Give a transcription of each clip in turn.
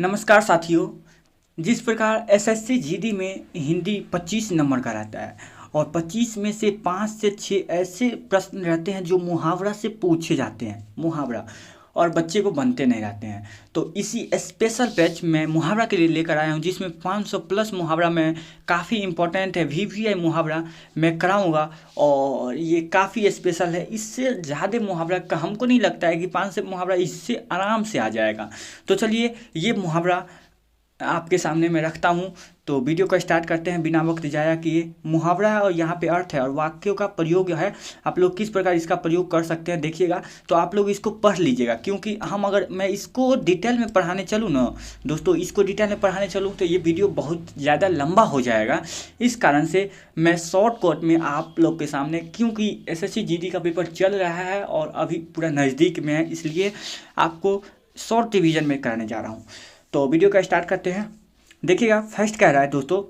नमस्कार साथियों। जिस प्रकार एसएससी जीडी में हिंदी 25 नंबर का रहता है और 25 में से 5 से 6 ऐसे प्रश्न रहते हैं जो मुहावरा से पूछे जाते हैं, मुहावरा, और बच्चे को बनते नहीं रहते हैं। तो इसी स्पेशल बैच में मुहावरा के लिए लेकर आया हूं, जिसमें 500 प्लस मुहावरा में काफ़ी इंपॉर्टेंट है, वीवीआई मुहावरा मैं कराऊंगा और ये काफ़ी स्पेशल है। इससे ज़्यादा मुहावरा का हमको नहीं लगता है कि 500 मुहावरा इससे आराम से आ जाएगा। तो चलिए ये मुहावरा आपके सामने मैं रखता हूँ, तो वीडियो को स्टार्ट करते हैं बिना वक्त जाया किए। मुहावरा है और यहाँ पे अर्थ है और वाक्यों का प्रयोग है, आप लोग किस प्रकार इसका प्रयोग कर सकते हैं देखिएगा। तो आप लोग इसको पढ़ लीजिएगा, क्योंकि अगर मैं इसको डिटेल में पढ़ाने चलूँ ना दोस्तों, इसको डिटेल में पढ़ाने चलूँ तो ये वीडियो बहुत ज़्यादा लंबा हो जाएगा। इस कारण से मैं शॉर्टकट में आप लोग के सामने, क्योंकि एसएससी जीडी का पेपर चल रहा है और अभी पूरा नज़दीक में है, इसलिए आपको शॉर्ट रिविजन में कराने जा रहा हूँ। तो वीडियो का स्टार्ट करते हैं। देखिएगा, फर्स्ट कह रहा है दोस्तों,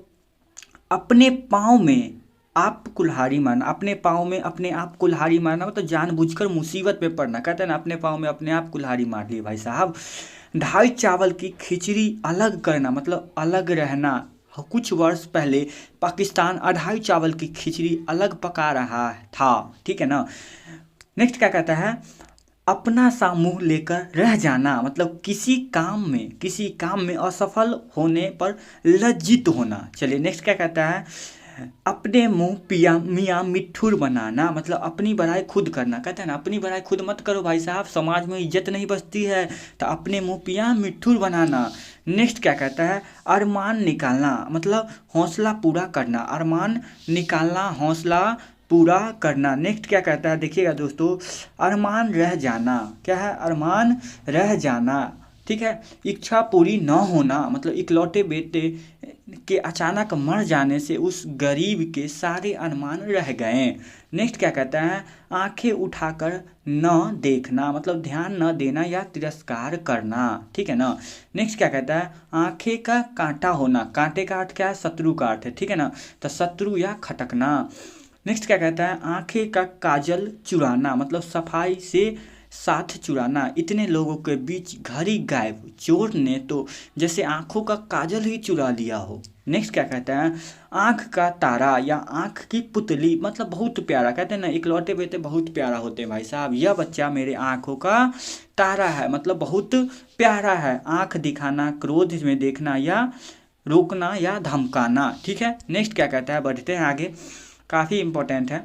अपने पाँव में आप कुल्हाड़ी मारना। अपने पाँव में अपने आप कुल्हाड़ी मारना मतलब जानबूझकर मुसीबत में पड़ना। कहते हैं ना, अपने पाँव में अपने आप कुल्हाड़ी मार लिए भाई साहब। ढाई चावल की खिचड़ी अलग करना मतलब अलग रहना। कुछ वर्ष पहले पाकिस्तान अढ़ाई चावल की खिचड़ी अलग पका रहा था, ठीक है ना। नेक्स्ट क्या कहता है, अपना सा मुंह लेकर रह जाना मतलब किसी काम में असफल होने पर लज्जित होना। चलिए नेक्स्ट क्या कहता है, अपने मुंह पिया मियाँ मिट्ठुर बनाना मतलब अपनी बड़ाई खुद करना। कहते हैं ना, अपनी बड़ाई खुद मत करो भाई साहब, समाज में इज्जत नहीं बचती है। तो अपने मुंह पिया मिट्ठुर बनाना। नेक्स्ट क्या कहता है, अरमान निकालना मतलब हौसला पूरा करना। अरमान निकालना, हौसला पूरा करना। नेक्स्ट क्या कहता है देखिएगा दोस्तों, अरमान रह जाना। क्या है, अरमान रह जाना, ठीक है। इच्छा पूरी न होना मतलब इकलौते बेटे के अचानक मर जाने से उस गरीब के सारे अरमान रह गए। नेक्स्ट क्या कहता है, आंखें उठाकर न देखना मतलब ध्यान न देना या तिरस्कार करना, ठीक है ना। नेक्स्ट क्या कहता है, आंखें का कांटा होना। कांटे का अर्थ क्या है, शत्रु का अर्थ है, ठीक है ना। तो शत्रु या खटकना। नेक्स्ट क्या कहता है, आंखें का काजल चुराना मतलब सफाई से साथ चुराना। इतने लोगों के बीच घड़ी गायब, चोर ने तो जैसे आंखों का काजल ही चुरा लिया हो। नेक्स्ट क्या कहता है, आंख का तारा या आंख की पुतली मतलब बहुत प्यारा। कहते हैं ना, इकलौते बेटे बहुत प्यारा होते हैं भाई साहब। यह बच्चा मेरे आंखों का तारा है मतलब बहुत प्यारा है। आंख दिखाना, क्रोध में देखना या रोकना या धमकाना, ठीक है। नेक्स्ट क्या कहता है, बढ़ते हैं आगे, काफ़ी इंपॉर्टेंट है।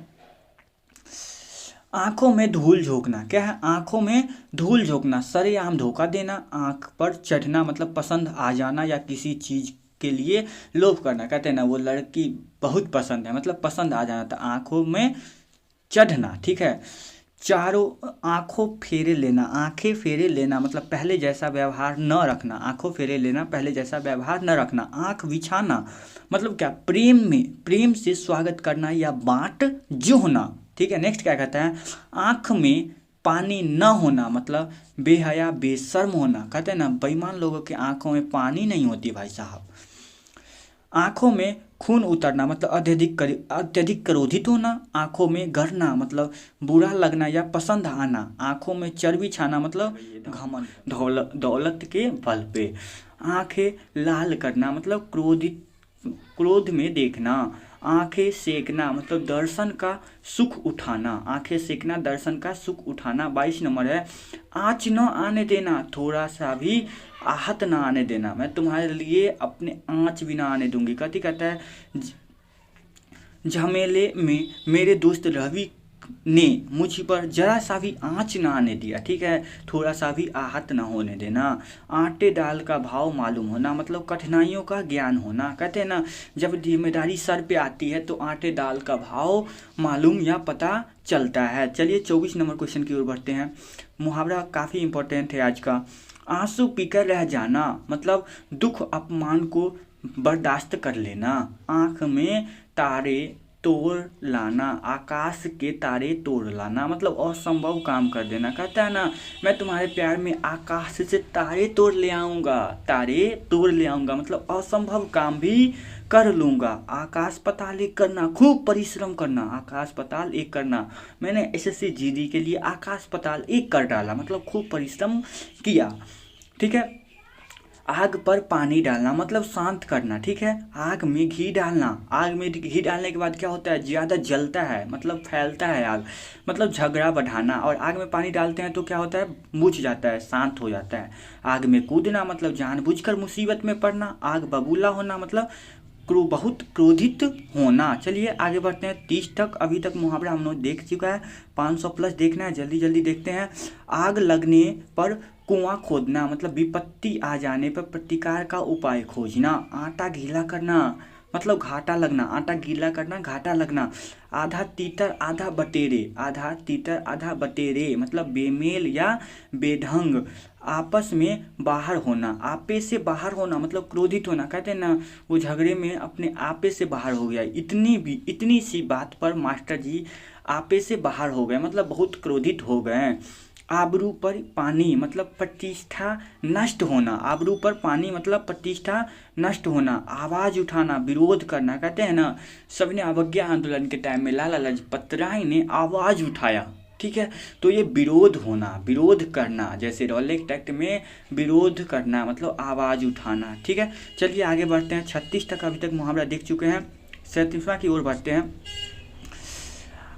आंखों में धूल झोंकना। क्या है, आंखों में धूल झोंकना, सरेआम धोखा देना। आंख पर चढ़ना मतलब पसंद आ जाना या किसी चीज़ के लिए लोभ करना। कहते हैं ना, वो लड़की बहुत पसंद है मतलब पसंद आ जाना। तो आंखों में चढ़ना, ठीक है। चारों आंखों फेरे लेना। आंखें फेरे लेना मतलब पहले जैसा व्यवहार न रखना। आंखों फेरे लेना, पहले जैसा व्यवहार न रखना। आंख बिछाना मतलब क्या, प्रेम से स्वागत करना या बांट जोहना, ठीक है। नेक्स्ट क्या कहता है, आंख में पानी न होना मतलब बेहया बेशर्म होना। कहते हैं ना, बेईमान लोगों के आंखों में पानी नहीं होती भाई साहब। आंखों में खून उतरना मतलब अत्यधिक क्रोधित होना। आंखों में गरना मतलब बुरा लगना या पसंद आना। आंखों में चर्बी छाना मतलब घमंड, दौलत के बल पे। आंखें लाल करना मतलब क्रोध में देखना। आंखें सेकना मतलब दर्शन का सुख उठाना। आंखें सेकना, दर्शन का सुख उठाना। 22 नंबर है, आँच न आने देना, थोड़ा सा भी आहत ना आने देना। मैं तुम्हारे लिए अपने आँच भी ना आने दूंगी। कथी कहता है, झमेले में मेरे दोस्त रवि ने मुझ पर जरा सा भी आँच ना आने दिया, ठीक है। थोड़ा सा भी आहत ना होने देना। आटे दाल का भाव मालूम होना मतलब कठिनाइयों का ज्ञान होना। कहते हैं ना, जब जिम्मेदारी सर पे आती है तो आटे दाल का भाव मालूम या पता चलता है। चलिए 24 नंबर क्वेश्चन की ओर बढ़ते हैं। मुहावरा काफ़ी इंपॉर्टेंट है आज का। आंसू पीकर रह जाना मतलब दुख अपमान को बर्दाश्त कर लेना। आँख में तारे तोड़ लाना, आकाश के तारे तोड़ लाना मतलब असंभव काम कर देना। कहता है ना, मैं तुम्हारे प्यार में आकाश से तारे तोड़ ले आऊँगा। तारे तोड़ ले आऊँगा मतलब असंभव काम भी कर लूँगा। आकाश पताल एक करना, खूब परिश्रम करना। आकाश पताल एक करना, मैंने एसएससी जीडी के लिए आकाश पताल एक कर डाला मतलब खूब परिश्रम किया, ठीक है। आग पर पानी डालना मतलब शांत करना, ठीक है। आग में घी डालना, आग में घी डालने के बाद क्या होता है, ज़्यादा जलता है मतलब फैलता है आग, मतलब झगड़ा बढ़ाना। और आग में पानी डालते हैं तो क्या होता है, बुझ जाता है, शांत हो जाता है। आग में कूदना मतलब जानबूझकर मुसीबत में पड़ना। आग बबूला होना मतलब बहुत क्रोधित होना। चलिए आगे बढ़ते हैं 30 तक। अभी तक मुहावरा हम लोग देख चुका है, 500 प्लस देखना है, जल्दी जल्दी देखते हैं। आग लगने पर कुआं खोदना मतलब विपत्ति आ जाने पर प्रतिकार का उपाय खोजना। आटा गीला करना मतलब घाटा लगना, आटा गीला करना घाटा लगना। आधा तीतर आधा बटेरे, आधा तीतर आधा बटेरे मतलब बेमेल या बेढंग। आपस में बाहर होना, आपे से बाहर होना मतलब क्रोधित होना। कहते हैं ना, वो झगड़े में अपने आपे से बाहर हो गया। इतनी सी बात पर मास्टर जी आपे से बाहर हो गए मतलब बहुत क्रोधित हो गए। आबरू पर पानी मतलब प्रतिष्ठा नष्ट होना। आबरू पर पानी मतलब प्रतिष्ठा नष्ट होना। आवाज़ उठाना, विरोध करना। कहते हैं ना, सबने अवज्ञा आंदोलन के टाइम में लाला लाजपत राय ने आवाज़ उठाया, ठीक है। तो ये विरोध होना, विरोध करना, जैसे रॉलेट एक्ट में विरोध करना मतलब आवाज़ उठाना, ठीक है। चलिए आगे बढ़ते हैं, 36 तक अभी तक मुहावरा देख चुके हैं, 37वां की ओर बढ़ते हैं।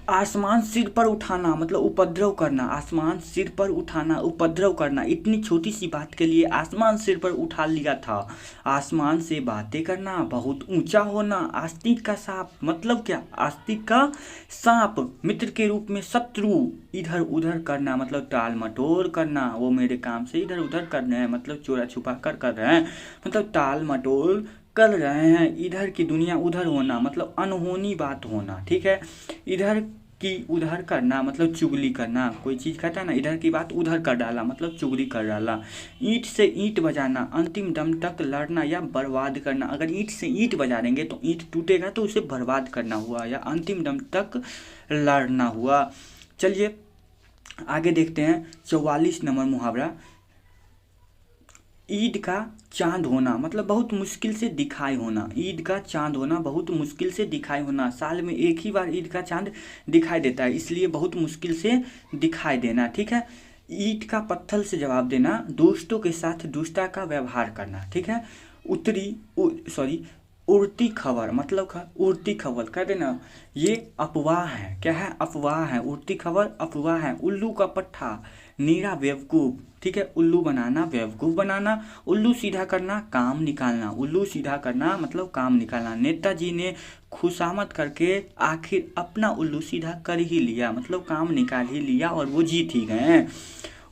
आसमान सिर पर उठाना मतलब उपद्रव करना। आसमान सिर पर उठाना, उपद्रव करना। इतनी छोटी सी बात के लिए आसमान सिर पर उठा लिया था। आसमान से बातें करना, बहुत ऊंचा होना। आस्तिक का सांप मतलब क्या, आस्तिक का सांप। मित्र के रूप में शत्रु। इधर उधर करना मतलब टाल मटोल करना। वो मेरे काम से इधर उधर कर रहे हैं मतलब चोरा छुपा कर रहे हैं, मतलब टाल मटोल कर रहे हैं। इधर की दुनिया उधर होना मतलब अनहोनी बात होना, ठीक है। इधर की उधर करना मतलब चुगली करना। कोई चीज़ कहता है ना, इधर की बात उधर कर डाला मतलब चुगली कर डाला। ईंट से ईंट बजाना, अंतिम दम तक लड़ना या बर्बाद करना। अगर ईंट से ईंट बजा देंगे तो ईंट टूटेगा तो उसे बर्बाद करना हुआ या अंतिम दम तक लड़ना हुआ। चलिए आगे देखते हैं 44 नंबर मुहावरा। ईद का चांद होना मतलब बहुत मुश्किल से दिखाई होना। ईद का चांद होना बहुत मुश्किल से दिखाई होना। साल में एक ही बार ईद का चांद दिखाई देता है, इसलिए बहुत मुश्किल से दिखाई देना, ठीक है। ईद का पत्थर से जवाब देना, दोस्तों के साथ दुष्टता का व्यवहार करना, ठीक है। उड़ती खबर मतलब उड़ती खबर कहते ना, ये अफवाह है। क्या है, अफवाह है। उड़ती खबर अफवाह है। उल्लू का पट्टा, नीरा बेवकूफ़, ठीक है। उल्लू बनाना, बेवकूफ़ बनाना। उल्लू सीधा करना, काम निकालना। उल्लू सीधा करना मतलब काम निकालना। नेताजी ने खुशामद करके आखिर अपना उल्लू सीधा कर ही लिया मतलब काम निकाल ही लिया और वो जीत ही गए।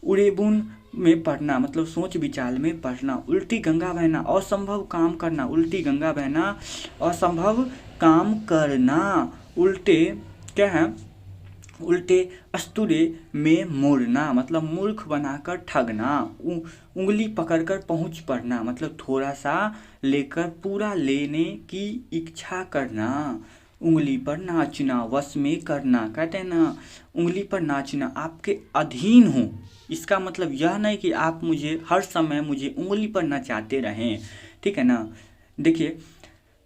उड़ेबुन में पढ़ना मतलब सोच विचार में पढ़ना। उल्टी गंगा बहना, असंभव काम करना। उल्टी गंगा बहना, असंभव काम करना। उल्टे क्या है, उल्टे अस्तुरे में मोड़ना मतलब मूर्ख बनाकर ठगना। उंगली पकड़कर पहुंच पड़ना मतलब थोड़ा सा लेकर पूरा लेने की इच्छा करना। उंगली पर नाचना, वश में करना। कहते हैं ना, उंगली पर नाचना, आपके अधीन हूँ। इसका मतलब यह नहीं कि आप मुझे हर समय मुझे उंगली पर नचाते रहें, ठीक है ना। देखिए,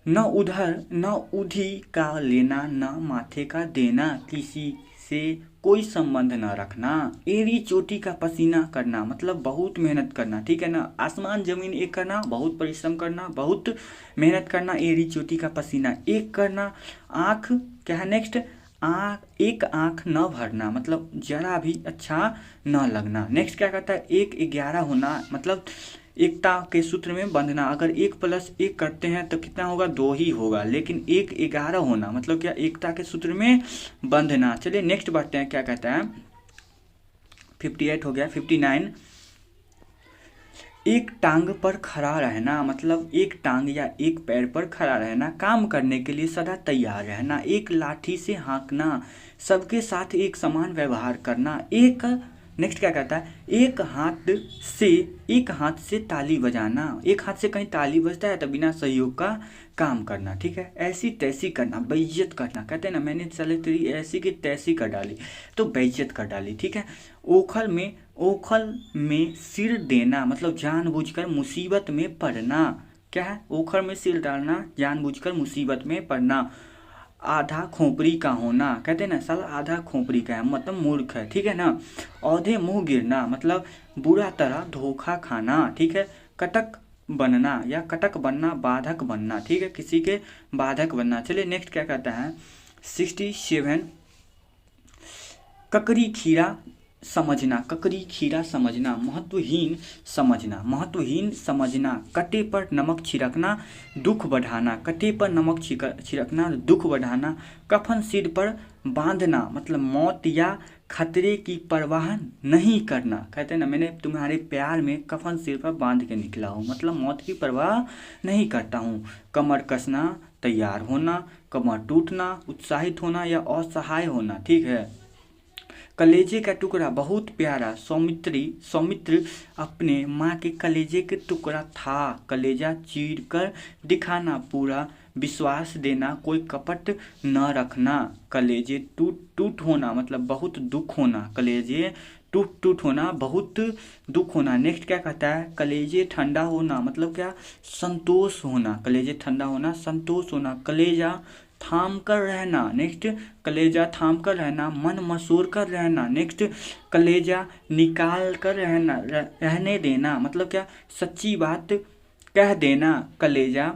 न उधर न उधी का लेना, न माथे का देना। किसी से कोई संबंध न रखना। एड़ी चोटी का पसीना करना मतलब बहुत मेहनत करना, ठीक है ना। आसमान जमीन एक करना, बहुत परिश्रम करना, बहुत मेहनत करना। एड़ी चोटी का पसीना एक करना। आँख क्या है नेक्स्ट, एक आँख न भरना मतलब जरा भी अच्छा न लगना। नेक्स्ट क्या कहता है, 1-11 होना मतलब एकता के सूत्र में बंधना। अगर 1+1 करते हैं तो कितना होगा, 2 ही होगा, लेकिन 1-11 होना मतलब क्या, एकता के सूत्र में बंधना। चलिए नेक्स्ट बढ़ते हैं, क्या कहता है 58 हो गया। 59, एक टांग पर खड़ा रहना मतलब एक टांग या एक पैर पर खड़ा रहना। काम करने के लिए सदा तैयार रहना। एक लाठी से हाँकना, सबके साथ एक समान व्यवहार करना। एक नेक्स्ट क्या कहता है, एक हाथ से ताली बजाना। एक हाथ से कहीं ताली बजता है तो बिना सहयोग का काम करना, ठीक है। ऐसी तैसी करना, बेइज्जत करना। कहते हैं ना, मैंने चले तेरी ऐसी की तैसी कर डाली तो बेइज्जत कर डाली, ठीक है। ओखल में सिर देना मतलब जानबूझकर मुसीबत में पड़ना। क्या है, ओखल में सिर डालना, जानबूझकर मुसीबत में पड़ना। आधा खोपड़ी का होना, कहते हैं ना साला आधा खोपड़ी का है मतलब मूर्ख है, ठीक है ना। औधे मुंह गिरना मतलब बुरा तरह धोखा खाना, ठीक है। कटक बनना या कटक बनना, बाधक बनना, ठीक है, किसी के बाधक बनना। चलिए नेक्स्ट क्या कहता है 67, ककरी खीरा समझना, ककरी खीरा समझना, महत्वहीन समझना, महत्वहीन समझना, कटे पर नमक छिड़कना, दुख बढ़ाना, कटे पर नमक छिड़कना, दुख बढ़ाना, कफन सिर पर बांधना, मतलब मौत या खतरे की परवाह नहीं करना। कहते हैं ना, मैंने तुम्हारे प्यार में कफन सिर पर बांध के निकला हूँ, मतलब मौत की परवाह नहीं करता हूँ। कमर कसना, तैयार होना, कमर टूटना, उत्साहित होना या असहाय होना, ठीक है। कलेजे का टुकड़ा बहुत प्यारा, सौमित्र अपने माँ के कलेजे के टुकड़ा था, कलेजा चीर कर दिखाना, पूरा विश्वास देना, कोई कपट न रखना, कलेजे टूट होना, मतलब बहुत दुख होना, कलेजे टूट होना, बहुत दुख होना। नेक्स्ट क्या कहता है, कलेजे ठंडा होना, मतलब क्या, संतोष होना, कलेजे ठंडा होना, संतोष होना, कलेजा थाम कर रहना, नेक्स्ट कलेजा थाम कर रहना, मन मसूर कर रहना, नेक्स्ट कलेजा निकाल कर रहने देना, मतलब क्या, सच्ची बात कह देना, कलेजा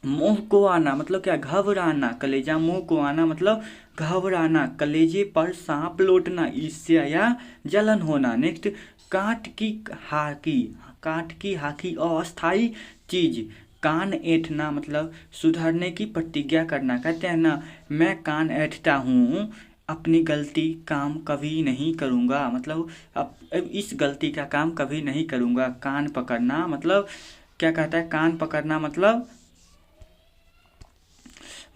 मुंह को आना, मतलब क्या, घबराना, कलेजा मुंह को आना मतलब घबराना, कलेजे पर सांप लौटना, ईर्ष्या या जलन होना, नेक्स्ट कांट की हाकी अस्थाई चीज, कान ऐंठना मतलब सुधरने की प्रतिज्ञा करना। कहते हैं ना, मैं कान ऐंठता हूँ, अपनी गलती काम कभी नहीं करूँगा, मतलब अब इस गलती का काम कभी नहीं करूँगा। कान पकड़ना मतलब क्या कहता है, कान पकड़ना मतलब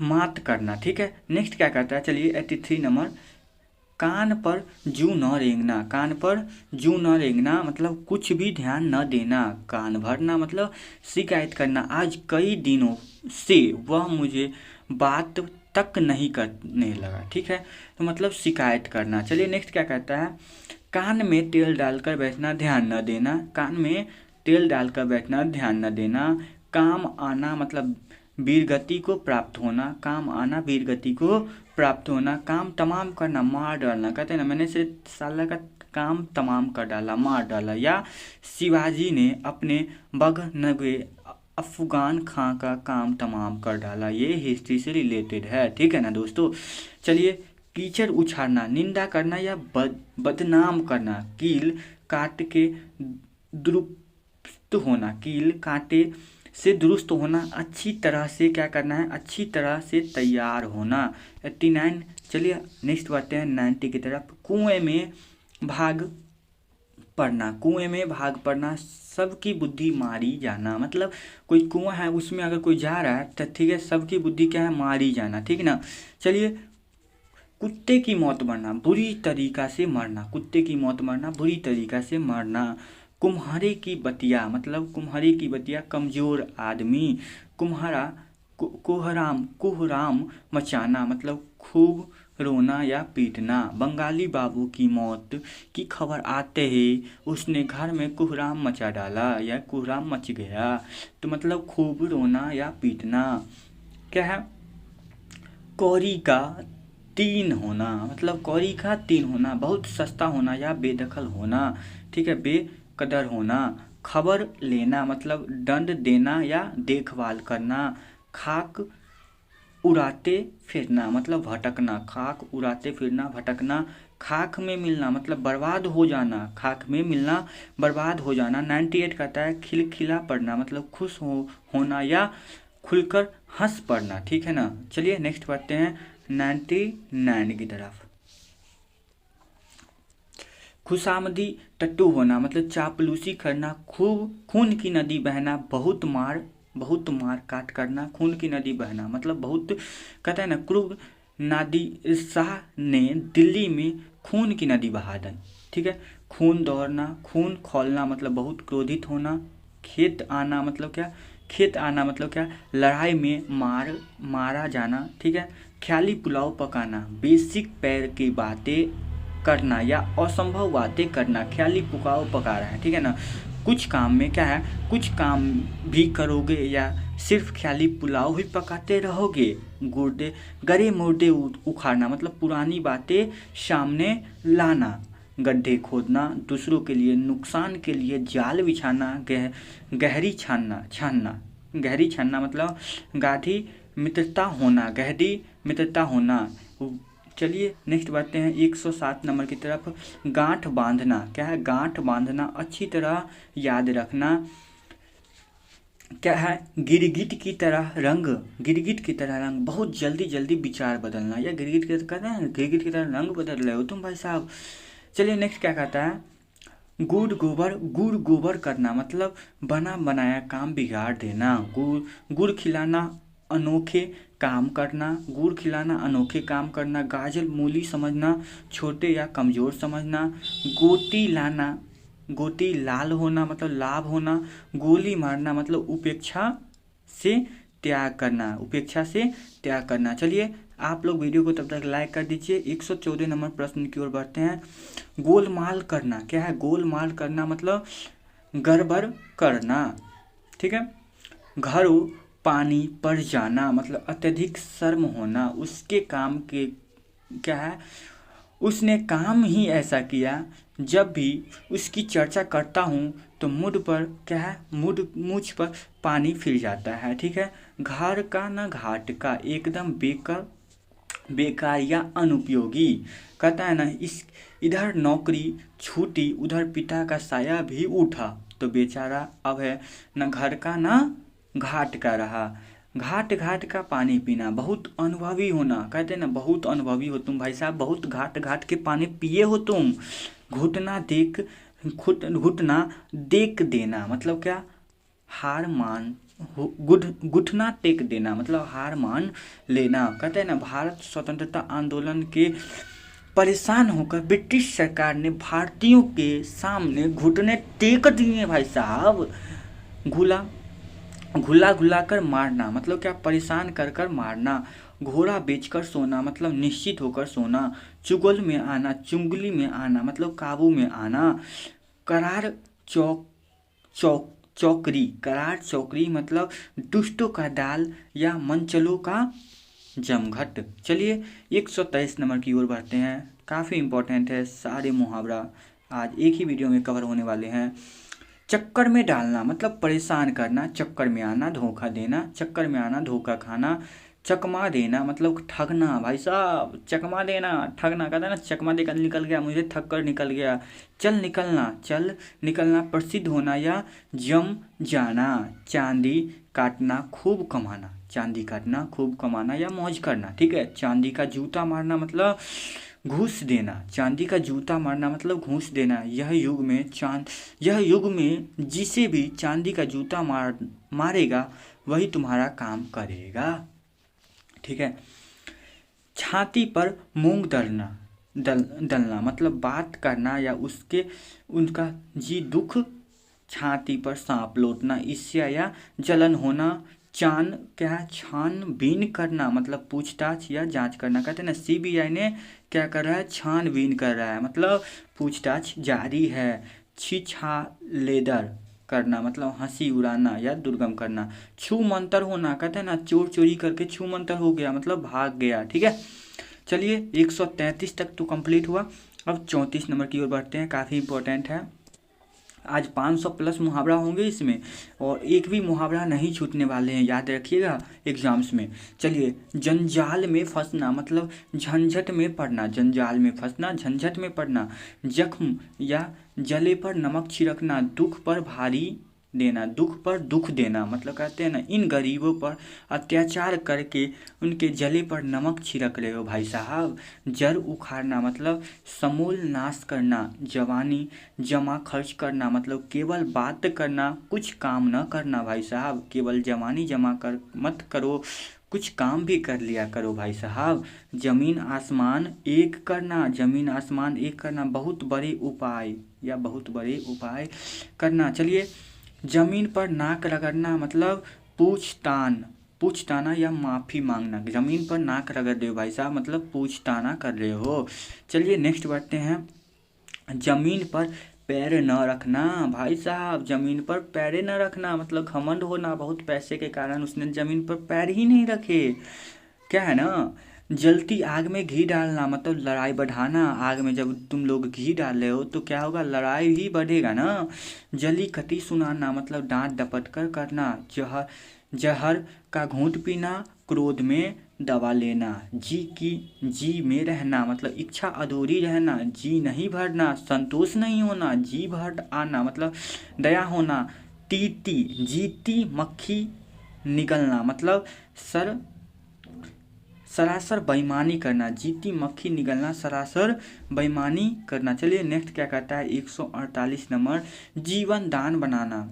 मात करना, ठीक है। नेक्स्ट क्या कहता है, चलिए 83 नंबर, कान पर जू न रेंगना, कान पर जू न रेंगना मतलब कुछ भी ध्यान न देना, कान भरना मतलब शिकायत करना, आज कई दिनों से वह मुझे बात तक नहीं करने लगा, ठीक है, तो मतलब शिकायत करना। चलिए नेक्स्ट क्या कहता है, कान में तेल डालकर बैठना, ध्यान न देना, कान में तेल डालकर बैठना, ध्यान न देना, काम आना मतलब वीरगति को प्राप्त होना, काम आना वीरगति को प्राप्त होना, काम तमाम करना, मार डालना। कहते हैं ना, मैंने से साला का काम तमाम कर डाला, मार डाला, या शिवाजी ने अपने बगनगे अफगान खां का काम तमाम कर डाला। ये हिस्ट्री से रिलेटेड है, ठीक है ना दोस्तों। चलिए, कीचड़ उछालना, निंदा करना या बदनाम करना, कील काट के दुरुस्त होना, कील काटे से दुरुस्त होना, अच्छी तरह से क्या करना है, अच्छी तरह से तैयार होना। 89, चलिए नेक्स्ट बढ़ते हैं 90 की तरफ, कुएं में भाग पड़ना, कुएं में भाग पड़ना, सबकी बुद्धि मारी जाना, मतलब कोई कुआं है उसमें अगर कोई जा रहा है तो ठीक है, सबकी बुद्धि क्या है, मारी जाना, ठीक ना। चलिए, कुत्ते की मौत मरना, बुरी तरीका से मरना, कुत्ते की मौत मरना, बुरी तरीका से मरना। कुम्हारे की बतिया मतलब कुम्हारे की बतिया, कमजोर आदमी, कुम्हारा कोहराम मचाना मतलब खूब रोना या पीटना। बंगाली बाबू की मौत की खबर आते ही उसने घर में कोहराम मचा डाला या कोहराम मच गया, तो मतलब खूब रोना या पीटना। क्या है, कौड़ी का 3 होना, मतलब कौड़ी का 3 होना, बहुत सस्ता होना या बेदखल होना, ठीक है, बेकदर होना। खबर लेना मतलब दंड देना या देखभाल करना। खाक उड़ाते फिरना मतलब भटकना, खाक उड़ाते फिरना भटकना। खाक में मिलना मतलब बर्बाद हो जाना, खाक में मिलना बर्बाद हो जाना। 98 कहता है खिलखिला पड़ना मतलब खुश होना या खुलकर हंस पड़ना, ठीक है ना। चलिए नेक्स्ट बढ़ते हैं 99 की तरफ। खुशामदी टट्टू होना मतलब चापलूसी करना। खूब खून की नदी बहना, बहुत मार काट करना। खून की नदी बहना मतलब बहुत, कहता है ना, क्रूर नादिर शाह ने दिल्ली में खून की नदी बहा दी, ठीक है। खून दौड़ना, खून खौलना मतलब बहुत क्रोधित होना। खेत आना मतलब क्या, खेत आना मतलब क्या, लड़ाई में मारा जाना, ठीक है। ख्याली पुलाव पकाना, बेसिक पैर की बातें करना या असंभव बातें करना। ख्याली पुलाव पका रहा है, ठीक है ना। कुछ काम में क्या है, कुछ काम भी करोगे या सिर्फ ख्याली पुलाव ही पकाते रहोगे। गुर्दे गरे मुर्दे उखाड़ना मतलब पुरानी बातें सामने लाना। गड्ढे खोदना, दूसरों के लिए नुकसान के लिए जाल बिछाना, गहरी छानना मतलब गाढ़ी मित्रता होना, गहरी मित्रता होना। चलिए नेक्स्ट बढ़ते हैं 107 नंबर की तरफ। गांठ बांधना, क्या है? गांठ बांधना, अच्छी तरह याद रखना, क्या है? गिरगिट की तरह रंग, बहुत जल्दी विचार बदलना, या गिरगिट की तरह कहते हैं, गिरगिट की तरह रंग बदल रहे हो तुम भाई साहब। चलिए नेक्स्ट क्या कहता है? गुड़ गोबर करना मतलब बना बनाया काम बिगाड़ देना। गुड़ खिलाना अनोखे काम करना, गाजर मूली समझना, छोटे या कमज़ोर समझना। गोटी लाल होना मतलब लाभ होना। गोली मारना मतलब उपेक्षा से त्याग करना। चलिए आप लोग वीडियो को तब तक लाइक कर दीजिए। 114 नंबर प्रश्न की ओर बढ़ते हैं। गोलमाल करना, क्या है? गोलमाल करना मतलब गड़बड़ करना, ठीक है। घरों पानी पड़ जाना मतलब अत्यधिक शर्म होना, उसके काम के, क्या है? उसने काम ही ऐसा किया, जब भी उसकी चर्चा करता हूँ तो मुझ पर, क्या है? मुझ पर पानी फिर जाता है, ठीक है। घर का ना घाट का, एकदम बेकार या अनुपयोगी, कहता है ना। इधर नौकरी छूटी, उधर पिता का साया भी उठा, तो बेचारा अब है न घर का ना घाट का रहा। घाट का पानी पीना, बहुत अनुभवी होना, कहते हैं ना बहुत अनुभवी हो तुम भाई साहब, बहुत घाट के पानी पिए हो तुम। घुटना देख देना मतलब क्या? घुटना टेक देना मतलब हार मान लेना। कहते हैं ना भारत स्वतंत्रता आंदोलन के परेशान होकर ब्रिटिश सरकार ने भारतीयों के सामने घुटने टेक दिए भाई साहब। घुला कर मारना मतलब क्या? परेशान कर मारना। घोड़ा बेचकर सोना मतलब निश्चित होकर सोना। चुंगली में आना मतलब काबू में आना। करार चौकरी मतलब दुष्टों का दाल या मंचलों का जमघट। चलिए 123 नंबर की ओर बढ़ते हैं। काफ़ी इंपॉर्टेंट है, सारे मुहावरा आज एक ही वीडियो में कवर होने वाले हैं। चक्कर में डालना मतलब परेशान करना, चक्कर में आना धोखा देना, चक्कर में आना धोखा खाना। चकमा देना मतलब ठगना भाई साहब, चकमा देना ठगना, कहता है ना चकमा देकर निकल गया, मुझे ठग कर निकल गया। चल निकलना प्रसिद्ध होना या जम जाना। चांदी काटना खूब कमाना या मौज करना, ठीक है। चांदी का जूता मारना मतलब घूस देना। यह युग में जिसे भी चांदी का जूता मारेगा वही तुम्हारा काम करेगा, ठीक है। छाती पर मूंग दलना मतलब बात करना या उनका जी दुख। छाती पर सांप लौटना, ईर्ष्या या जलन होना। छानबीन करना मतलब पूछताछ या जांच करना, कहते हैं ना सीबीआई ने क्या कर रहा है? छानबीन कर रहा है मतलब पूछताछ जारी है। छीछालेदर करना मतलब हंसी उड़ाना या दुर्गम करना। छू मंतर होना, कहते हैं ना चोर चोरी करके छू मंतर हो गया मतलब भाग गया, ठीक है। चलिए 133 तक तो कंप्लीट हुआ। अब 34 नंबर की ओर बढ़ते हैं, काफ़ी इंपॉर्टेंट है। आज 500 प्लस मुहावरा होंगे इसमें, और एक भी मुहावरा नहीं छूटने वाले हैं, याद रखिएगा एग्जाम्स में। चलिए जंजाल में फंसना मतलब झंझट में पड़ना, झंझट में पड़ना। जख्म या जले पर नमक छिड़कना, दुख पर दुख देना मतलब कहते हैं ना इन गरीबों पर अत्याचार करके उनके जले पर नमक छिड़क रहे हो भाई साहब। जड़ उखाड़ना मतलब समूल नाश करना। जवानी जमा खर्च करना मतलब केवल बात करना, कुछ काम न करना भाई साहब। केवल जवानी जमा कर मत करो, कुछ काम भी कर लिया करो भाई साहब। जमीन आसमान एक करना बहुत बड़े उपाय करना। चलिए जमीन पर नाक रगड़ना मतलब पूछताना या माफ़ी मांगना। जमीन पर नाक रगड़ रहे हो भाई साहब मतलब पूछताना कर रहे हो। चलिए नेक्स्ट बढ़ते हैं। जमीन पर पैर न रखना भाई साहब, जमीन पर पैर न रखना मतलब घमंड होना, बहुत पैसे के कारण उसने जमीन पर पैर ही नहीं रखे, क्या है ना। जलती आग में घी डालना मतलब लड़ाई बढ़ाना। आग में जब तुम लोग घी डाल रहे हो तो क्या होगा, लड़ाई ही बढ़ेगा ना। जली कटी सुनाना मतलब डांट डपट कर करना। जहर जहर का घूंट पीना, क्रोध में दवा लेना। जी में रहना मतलब इच्छा अधूरी रहना, जी नहीं भरना, संतोष नहीं होना, जी भर आना मतलब दया होना। तीती जीती मक्खी निगलना मतलब सरासर बेईमानी करना। जीती मक्खी निगलना, सरासर बेईमानी करना। चलिए नेक्स्ट क्या कहता है 148 नंबर, जीवन दान बनाना।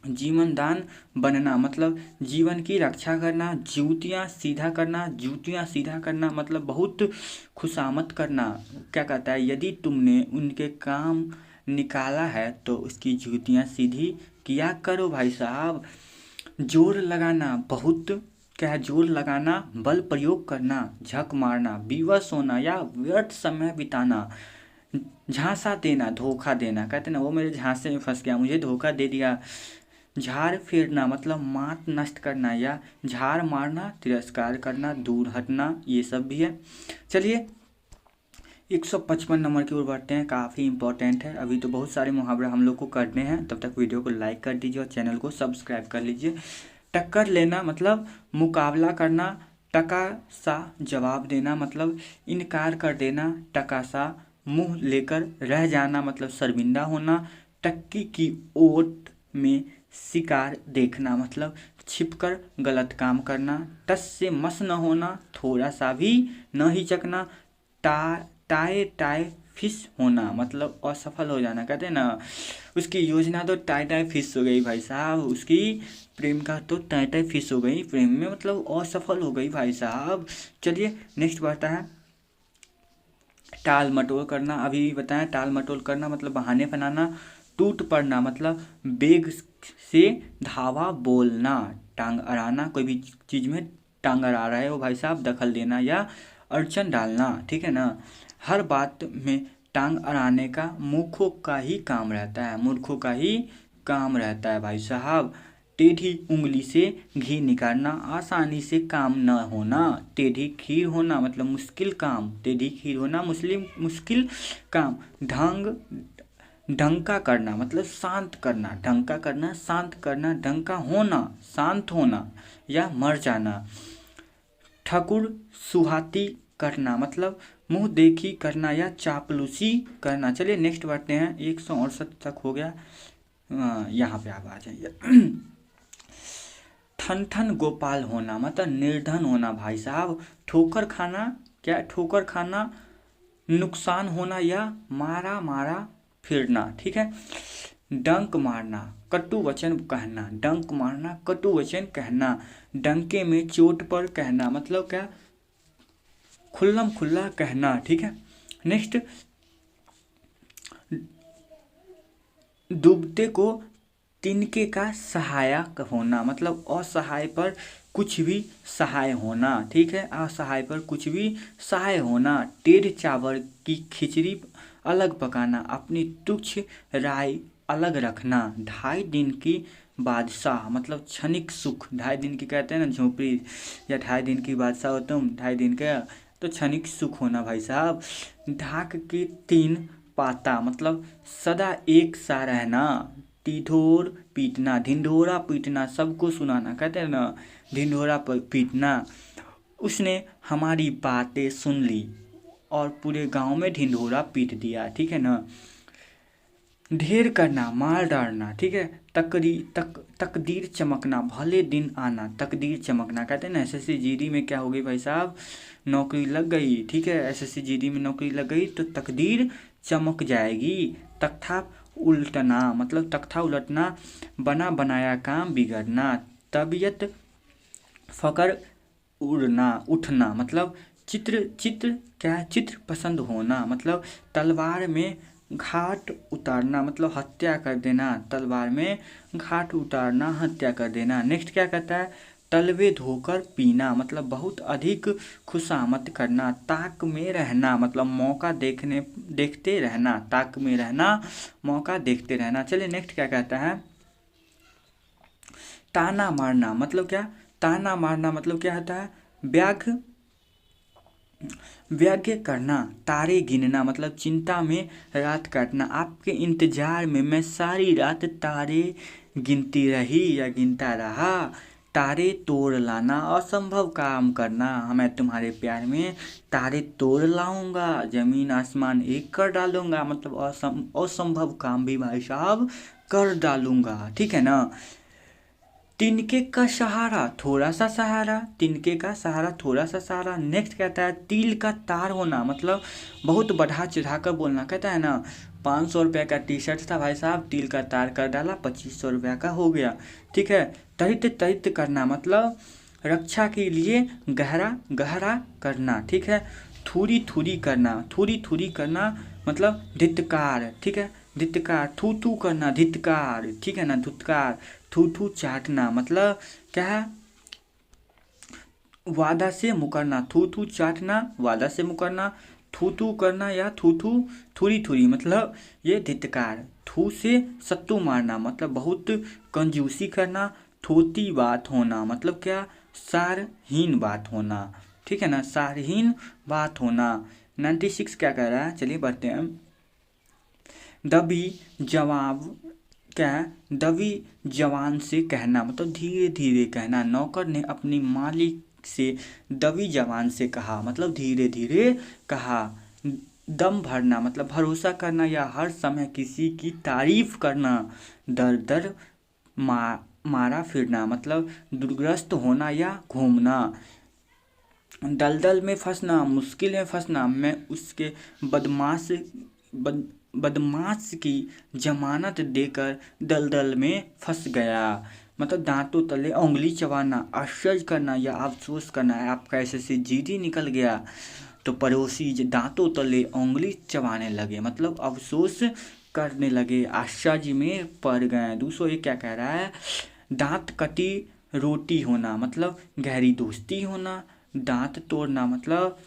जीवन दान बनना मतलब जीवन की रक्षा करना। जूतियाँ सीधा करना, जूतियाँ सीधा करना मतलब बहुत खुशामद करना। क्या कहता है, यदि तुमने उनके काम निकाला है तो उसकी जूतियाँ सीधी किया करो भाई साहब। जोर लगाना बहुत, क्या है, जोर लगाना, बल प्रयोग करना, झक मारना, विवश होना या व्यर्थ समय बिताना। झांसा देना, धोखा देना, कहते ना वो मेरे झांसे में फंस गया, मुझे धोखा दे दिया। झाड़ फेरना मतलब मात नष्ट करना या झाड़ मारना, तिरस्कार करना, दूर हटना, ये सब भी है। चलिए 155 नंबर की ओर बढ़ते हैं, काफ़ी इंपॉर्टेंट है। अभी तो बहुत सारे मुहावरे हम लोग को करने हैं, तब तक वीडियो को लाइक कर दीजिए और चैनल को सब्सक्राइब कर लीजिए। टक्कर लेना मतलब मुकाबला करना। टका सा जवाब देना मतलब इनकार कर देना। टका सा मुंह लेकर रह जाना मतलब शर्मिंदा होना। टक्की की ओट में शिकार देखना मतलब छिपकर गलत काम करना। टस से मस न होना, थोड़ा सा भी न हिचकना। टाए टाए फिश होना मतलब असफल हो जाना, कहते हैं ना उसकी योजना तो टाई टाई फिश हो गई भाई साहब, उसकी प्रेम का तो टाई टाई फिश हो गई, प्रेम में मतलब असफल हो गई भाई साहब। चलिए नेक्स्ट बढ़ता है, टाल मटोल करना। अभी बताएं, टाल मटोल करना मतलब बहाने बनाना। टूट पड़ना मतलब बेग से धावा बोलना। टांग अड़ाना, कोई भी चीज़ में टांग अड़ा रहे हो भाई साहब, दखल देना या अड़चन डालना, ठीक है ना। हर बात में टांग अड़ाने का मूर्खों का ही काम रहता है, मूर्खों का ही काम रहता है भाई साहब। टेढ़ी उंगली से घी निकालना, आसानी से काम न होना। टेढ़ी खीर होना मतलब मुश्किल काम, टेढ़ी खीर होना मुश्किल काम। ढंग का करना मतलब शांत करना, ढंग का करना, शांत करना। ढंग का होना, शांत होना या मर जाना। ठकुर सुहाती करना मतलब मुंह देखी करना या चापलूसी करना। चलिए नेक्स्ट बढ़ते हैं, 168 तक हो गया, यहाँ पे आप आ जाइए। ठन ठन गोपाल होना मतलब निर्धन होना भाई साहब। ठोकर खाना, क्या ठोकर खाना, नुकसान होना या मारा मारा फिरना, ठीक है। डंक मारना, कटु वचन कहना। डंक मारना, कटु वचन कहना। डंके में चोट पर कहना मतलब क्या, खुल्लम खुल्ला कहना, ठीक है। नेक्स्ट, डूबते को तिनके का सहायक होना मतलब असहाय पर कुछ भी सहाय होना, ठीक है, असहाय पर कुछ भी सहाय होना। टेढ़ चावल की खिचड़ी अलग पकाना, अपनी तुच्छ राय अलग रखना। 2.5 दिन की बादशाह मतलब क्षणिक सुख, 2.5 दिन की कहते हैं ना झोपड़ी, या 2.5 दिन की बादशाह हो तुम, 2.5 दिन का तो क्षणिक सुख होना भाई साहब। ढाक के 3 पाता मतलब सदा एक सा रहना। ढिंढोर पीटना, ढिंढोरा पीटना, सबको सुनाना, कहते हैं ना ढिंढोरा पीटना। उसने हमारी बातें सुन ली और पूरे गांव में ढिंढोरा पीट दिया, ठीक है ना। ढेर करना, मार डालना, ठीक है। तकदीर चमकना, भले दिन आना। तकदीर चमकना, कहते हैं ना एसएससी जीडी में क्या हो गई भाई साहब, नौकरी लग गई, ठीक है, एसएससी जीडी में नौकरी लग गई तो तकदीर चमक जाएगी। तख्ता उल्टना मतलब तख्ता उलटना, बना बनाया काम बिगड़ना। तबीयत फकर उठना मतलब चित्र क्या है, चित्र पसंद होना मतलब तलवार में घाट उतारना मतलब हत्या कर देना। तलवार में घाट उतारना, हत्या कर देना। नेक्स्ट क्या कहता है, तलवे धोकर पीना मतलब बहुत अधिक खुशामद करना। ताक में रहना मतलब मौका देखते रहना। ताक में रहना, मौका देखते रहना। चलिए नेक्स्ट क्या कहता है, ताना मारना मतलब क्या, ताना मारना मतलब क्या होता है, व्याघ्र व्यग्र करना, तारे गिनना मतलब चिंता में रात काटना। आपके इंतजार में मैं सारी रात तारे गिनती रही या गिनता रहा। तारे तोड़ लाना, असंभव काम करना। मैं तुम्हारे प्यार में तारे तोड़ लाऊंगा, जमीन आसमान एक कर डालूंगा। मतलब असंभव काम भी भाई साहब कर डालूंगा। ठीक है ना। तिनके का सहारा थोड़ा सा सहारा, तिनके का सहारा थोड़ा सा सहारा। नेक्स्ट कहता है तिल का तार होना, मतलब बहुत बढ़ा चढ़ा कर बोलना। कहता है ना 500 रुपये का टी शर्ट था भाई साहब, तिल का तार कर डाला, 2500 रुपये का हो गया। ठीक है। तहित तहित करना मतलब रक्षा के लिए गहरा गहरा करना। ठीक है। थूरी थूरी करना, थूरी थूरी करना मतलब धिक्कार। ठीक है। धिक्कार, थू थू करना, धिक्कार। ठीक है ना। धुतकार, थू थू चाटना मतलब क्या है, वादा से मुकरना। थू थू चाटना, वादा से मुकरना। थू थू करना या थू थू थूरी थूरी मतलब ये धिक्कार। थू से सत्तू मारना मतलब बहुत कंजूसी करना। थोती बात होना मतलब क्या, सारहीन बात होना। ठीक है ना। सारहीन बात होना। 96 क्या कह रहा है, चलिए बढ़ते हैं। दबी जवाब क्या है, दबी जवान से कहना मतलब धीरे धीरे कहना। नौकर ने अपनी मालिक से दबी जवान से कहा मतलब धीरे धीरे कहा। दम भरना मतलब भरोसा करना या हर समय किसी की तारीफ करना। दर दर मारा फिरना मतलब दुर्ग्रस्त होना या घूमना। दलदल में फंसना, मुश्किल में फंसना। मैं उसके बदमाश की जमानत देकर दलदल में फंस गया। मतलब दांतों तले उंगली चबाना, आश्चर्य करना या अफसोस करना। आपका ऐसे जीडी निकल गया तो पड़ोसी दांतों तले उंगली चबाने लगे मतलब अफसोस करने लगे, आश्चर्य में पड़ गए। 201 क्या कह रहा है, दांत कटी रोटी होना मतलब गहरी दोस्ती होना। दांत तोड़ना मतलब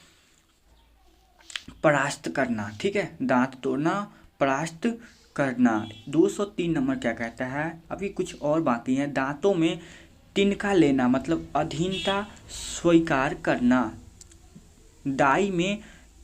परास्त करना। ठीक है। दांत तोड़ना, परास्त करना। 203 नंबर क्या कहता है, अभी कुछ और बाकी है। दांतों में तिनका लेना मतलब अधीनता स्वीकार करना। दाई में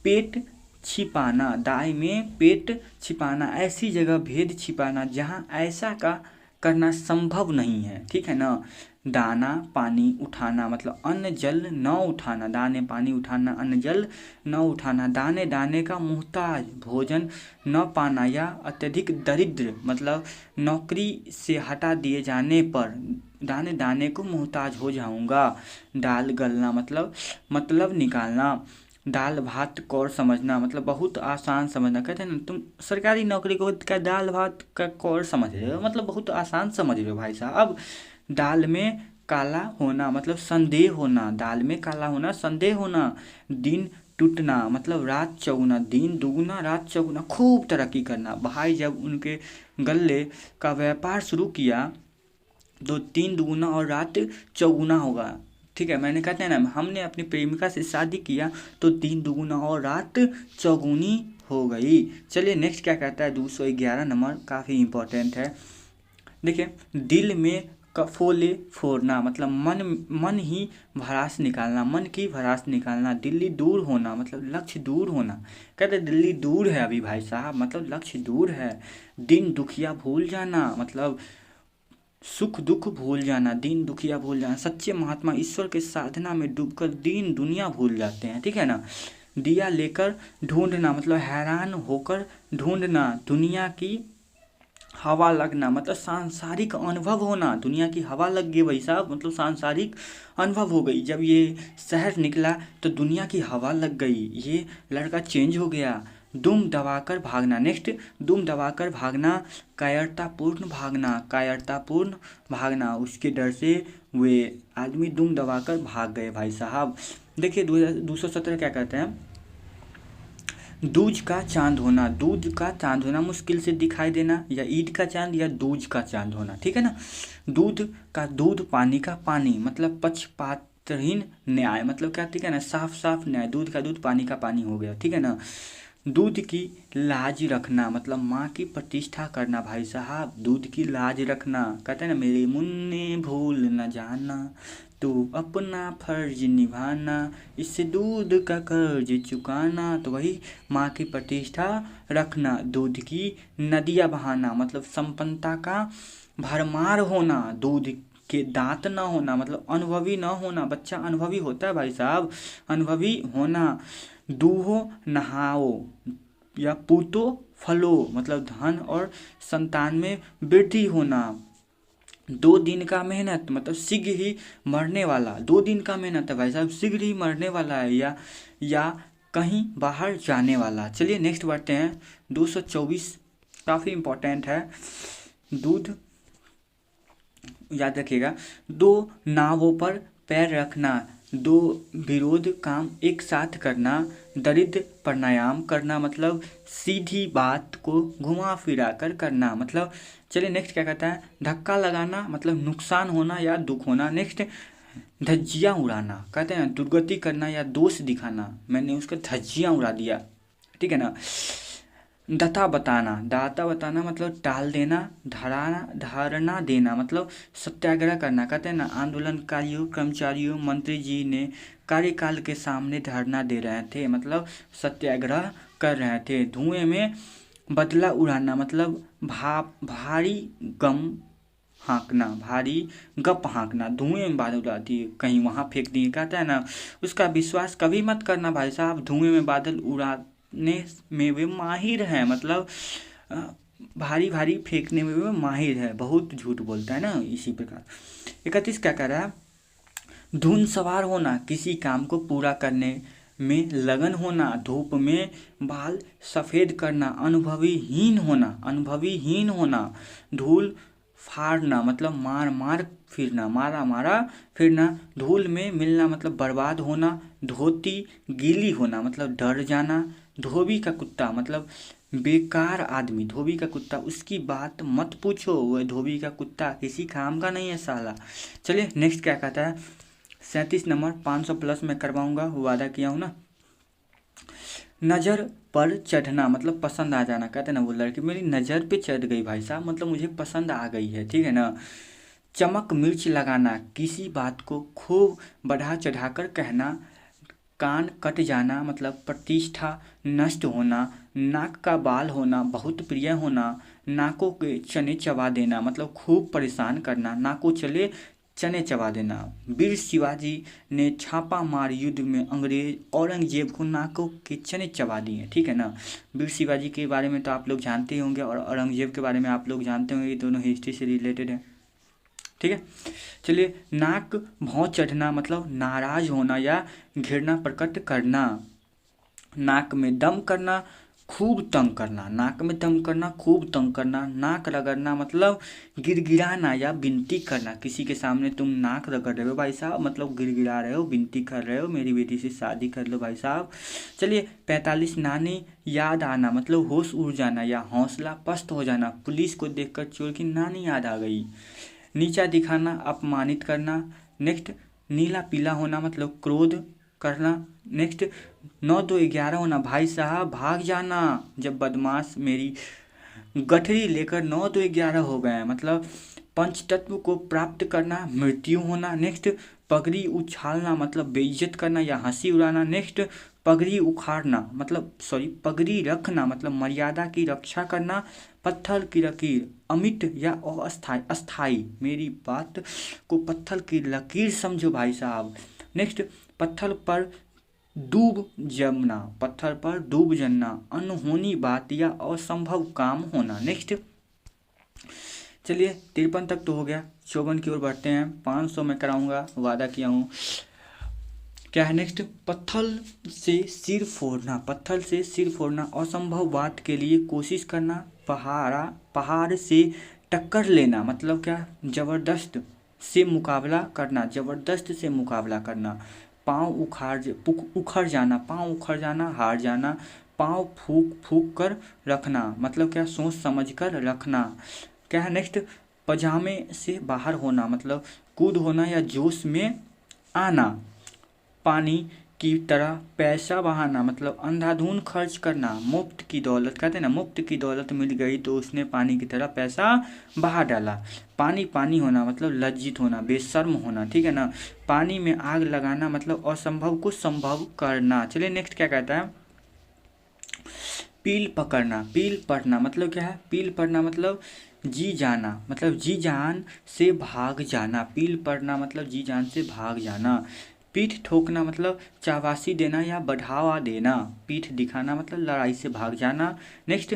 पेट छिपाना, दाई में पेट छिपाना ऐसी जगह भेद छिपाना जहाँ ऐसा का करना संभव नहीं है। ठीक है ना। दाना पानी उठाना मतलब अन्न जल न उठाना। दाने पानी उठाना, अन्न जल न उठाना। दाने दाने का मुहताज, भोजन न पाना या अत्यधिक दरिद्र मतलब नौकरी से हटा दिए जाने पर दाने दाने को मुहताज हो जाऊंगा। दाल गलना मतलब निकालना। दाल भात कौर समझना मतलब बहुत आसान समझना। कहते हैं ना तुम सरकारी नौकरी को क्या दाल भात का कौर समझ रहे हो, मतलब बहुत आसान समझ रहे हो भाई साहब। दाल में काला होना मतलब संदेह होना। दाल में काला होना, संदेह होना। दिन टूटना मतलब रात चौगुना। दिन दुगुना रात चौगुना, खूब तरक्की करना। भाई जब उनके गल्ले का व्यापार शुरू किया तो 3 दुगुना और रात चौगुना होगा। ठीक है। मैंने कहते हैं ना हमने अपनी प्रेमिका से शादी किया तो 3 दुगुना और रात चौगुनी हो गई। चलिए नेक्स्ट क्या कहता है, 211 नंबर काफ़ी इंपॉर्टेंट है। देखिए, दिल में कफोले फोड़ना मतलब मन ही भड़ास निकालना, मन की भड़ास निकालना। दिल्ली दूर होना मतलब लक्ष्य दूर होना। कहते दिल्ली दूर है अभी भाई साहब, मतलब लक्ष्य दूर है। दिन दुखिया भूल जाना मतलब सुख दुख भूल जाना। दीन दुखिया भूल जाना। सच्चे महात्मा ईश्वर के साधना में डूबकर दीन दुनिया भूल जाते हैं। ठीक है ना। दिया लेकर ढूंढना मतलब हैरान होकर ढूंढना। दुनिया की हवा लगना मतलब सांसारिक अनुभव होना। दुनिया की हवा लग गई भाई साहब, मतलब सांसारिक अनुभव हो गई। जब ये शहर निकला तो दुनिया की हवा लग गई, ये लड़का चेंज हो गया। दुम दबाकर भागना। नेक्स्ट, दुम दबाकर भागना, कायरतापूर्ण भागना। कायरतापूर्ण भागना, उसके डर से वे आदमी दुम दबाकर भाग गए भाई साहब। देखिए 217 क्या कहते हैं, दूज का चांद होना। दूज का चांद होना मुश्किल से दिखाई देना, या ईद का चांद या दूज का चांद होना। ठीक है ना। दूध का दूध, पानी का पानी मतलब पक्षपातहीन न्याय मतलब क्या, ठीक है ना, साफ साफ न्याय। दूध का दूध, पानी का पानी हो गया। ठीक है ना। दूध की लाज रखना मतलब माँ की प्रतिष्ठा करना भाई साहब। दूध की लाज रखना, कहते हैं ना मेरे मुन्ने भूल न जाना, तो अपना फर्ज निभाना, इससे दूध का कर्ज चुकाना। तो वही माँ की प्रतिष्ठा रखना, दूध की नदियाँ बहाना, मतलब संपन्नता का भरमार होना, दूध के दांत ना होना, मतलब अनुभवी ना होना। बच्चा अनुभवी होता है भाई साहब, अनुभवी होना। दूहो नहाओ या पूतो फलो, मतलब धन और संतान में वृद्धि होना। 2 दिन का मेहनत, मतलब शीघ्र ही मरने वाला। 2 दिन का मेहनत है भाई साहब, शीघ्र ही मरने वाला है, या कहीं बाहर जाने वाला। चलिए नेक्स्ट बढ़ते हैं। 224 काफ़ी इम्पोर्टेंट है। दूध याद रखिएगा। 2 नावों पर पैर रखना, 2 विरोध काम एक साथ करना, दरिद्र प्राणायाम करना, मतलब सीधी बात को घुमा फिरा कर करना। मतलब चलिए नेक्स्ट क्या कहता है, धक्का लगाना, मतलब नुकसान होना या दुख होना। नेक्स्ट धज्जियाँ उड़ाना, कहते हैं दुर्गति करना या दोष दिखाना, मैंने उसका धज्जियाँ उड़ा दिया, ठीक है ना। दाता बताना मतलब टाल देना, धारणा देना, मतलब सत्याग्रह करना। कहते हैं ना, आंदोलनकारियों, कर्मचारियों, मंत्री जी ने कार्यकाल के सामने धरना दे रहे थे, मतलब सत्याग्रह कर रहे थे। धुएं में बदला उड़ाना, मतलब भारी गप हाँकना, धुएं में बादल उड़ाती है, कहीं वहाँ फेंक दिए। कहता है ना, उसका विश्वास कभी मत करना भाई साहब, धुएं में बादल उड़ाने में वे माहिर हैं, मतलब भारी फेंकने में वे माहिर है, बहुत झूठ बोलता है ना। इसी प्रकार 31 क्या कह रहा है, धुन सवार होना, किसी काम को पूरा करने में लगन होना, धूप में बाल सफ़ेद करना, अनुभवी हीन होना, धूल फाड़ना, मतलब मारा फिरना, धूल में मिलना, मतलब बर्बाद होना, धोती गीली होना, मतलब डर जाना, धोबी का कुत्ता, मतलब बेकार आदमी, धोबी का कुत्ता, उसकी बात मत पूछो, वह धोबी का कुत्ता किसी काम का नहीं है साला। चलिए नेक्स्ट क्या कहता है, 37 नंबर, 500 प्लस मैं करवाऊंगा, वादा किया हूँ ना। नज़र पर चढ़ना, मतलब पसंद आ जाना। कहते हैं ना, वो लड़की मेरी नज़र पे चढ़ गई भाई साहब, मतलब मुझे पसंद आ गई है, ठीक है ना। चमक मिर्च लगाना, किसी बात को खूब बढ़ा चढ़ाकर कहना, कान कट जाना, मतलब प्रतिष्ठा नष्ट होना, नाक का बाल होना, बहुत प्रिय होना, नाकों के चने चबा देना, मतलब खूब परेशान करना, नाकों चले चने चबा देना। वीर शिवाजी ने छापा मार युद्ध में अंग्रेज औरंगजेब को नाकों के चने चबा दिए, ठीक है ना। वीर शिवाजी के बारे में तो आप लोग जानते ही होंगे, और औरंगजेब के बारे में आप लोग जानते होंगे, ये दोनों हिस्ट्री से रिलेटेड है, ठीक है। चलिए, नाक भौं चढ़ना, मतलब नाराज होना या घृणा प्रकट करना। नाक में दम करना, खूब तंग करना, नाक में दम करना, खूब तंग करना। नाक रगड़ना, मतलब गिड़गिड़ाना या विनती करना, किसी के सामने तुम नाक रगड़ रहे हो भाई साहब, मतलब गिड़गिड़ा रहे हो, विनती कर रहे हो, मेरी बेटी से शादी कर लो भाई साहब। चलिए 45 नानी याद आना, मतलब होश उड़ जाना या हौसला पस्त हो जाना, पुलिस को देखकर चोर की नानी याद आ गई। नीचा दिखाना, अपमानित करना। नेक्स्ट नीला पीला होना, मतलब क्रोध करना। नेक्स्ट 9 2 11 होना, भाई साहब भाग जाना, जब बदमाश मेरी गठरी लेकर 9 2 11 हो गए हैं, मतलब पंचतत्व को प्राप्त करना, मृत्यु होना। नेक्स्ट पगड़ी उछालना, मतलब बेइज्जत करना या हंसी उड़ाना। नेक्स्ट पगड़ी उखाड़ना, मतलब पगड़ी रखना, मतलब मर्यादा की रक्षा करना। पत्थर की लकीर, अमिट या अस्थाई, मेरी बात को पत्थर की लकीर समझो भाई साहब। नेक्स्ट पत्थर पर डूब जमना, अनहोनी बात या असंभव काम होना। नेक्स्ट चलिए 53 तक तो हो गया, 54 की ओर बढ़ते हैं। 500 में कराऊंगा, वादा किया हूँ। क्या है नेक्स्ट, पत्थर से सिर फोड़ना, असंभव बात के लिए कोशिश करना। पहाड़ से टक्कर लेना, मतलब क्या, जबरदस्त से मुकाबला करना। पाँव उखड़ जाना, हार जाना। पाँव फूक कर रखना, मतलब क्या, सोच समझ कर रखना। क्या है नेक्स्ट, पजामे से बाहर होना, मतलब कूद होना या जोश में आना। पानी की तरह पैसा बहाना मतलब अंधाधुंध खर्च करना। मुफ्त की दौलत कहते हैं ना, मुफ्त की दौलत मिल गई तो उसने पानी की तरह पैसा बहा डाला। पानी पानी होना मतलब लज्जित होना, बेशर्म होना, ठीक है ना। पानी में आग लगाना मतलब असंभव को संभव करना। चलिए नेक्स्ट क्या कहता है, पील पकड़ना। पील पड़ना मतलब क्या है, पील पड़ना मतलब जी जाना, मतलब जी जान से भाग जाना। पील पड़ना मतलब जी जान से भाग जाना। पीठ ठोकना मतलब चावासी देना या बढ़ावा देना। पीठ दिखाना मतलब लड़ाई से भाग जाना। नेक्स्ट,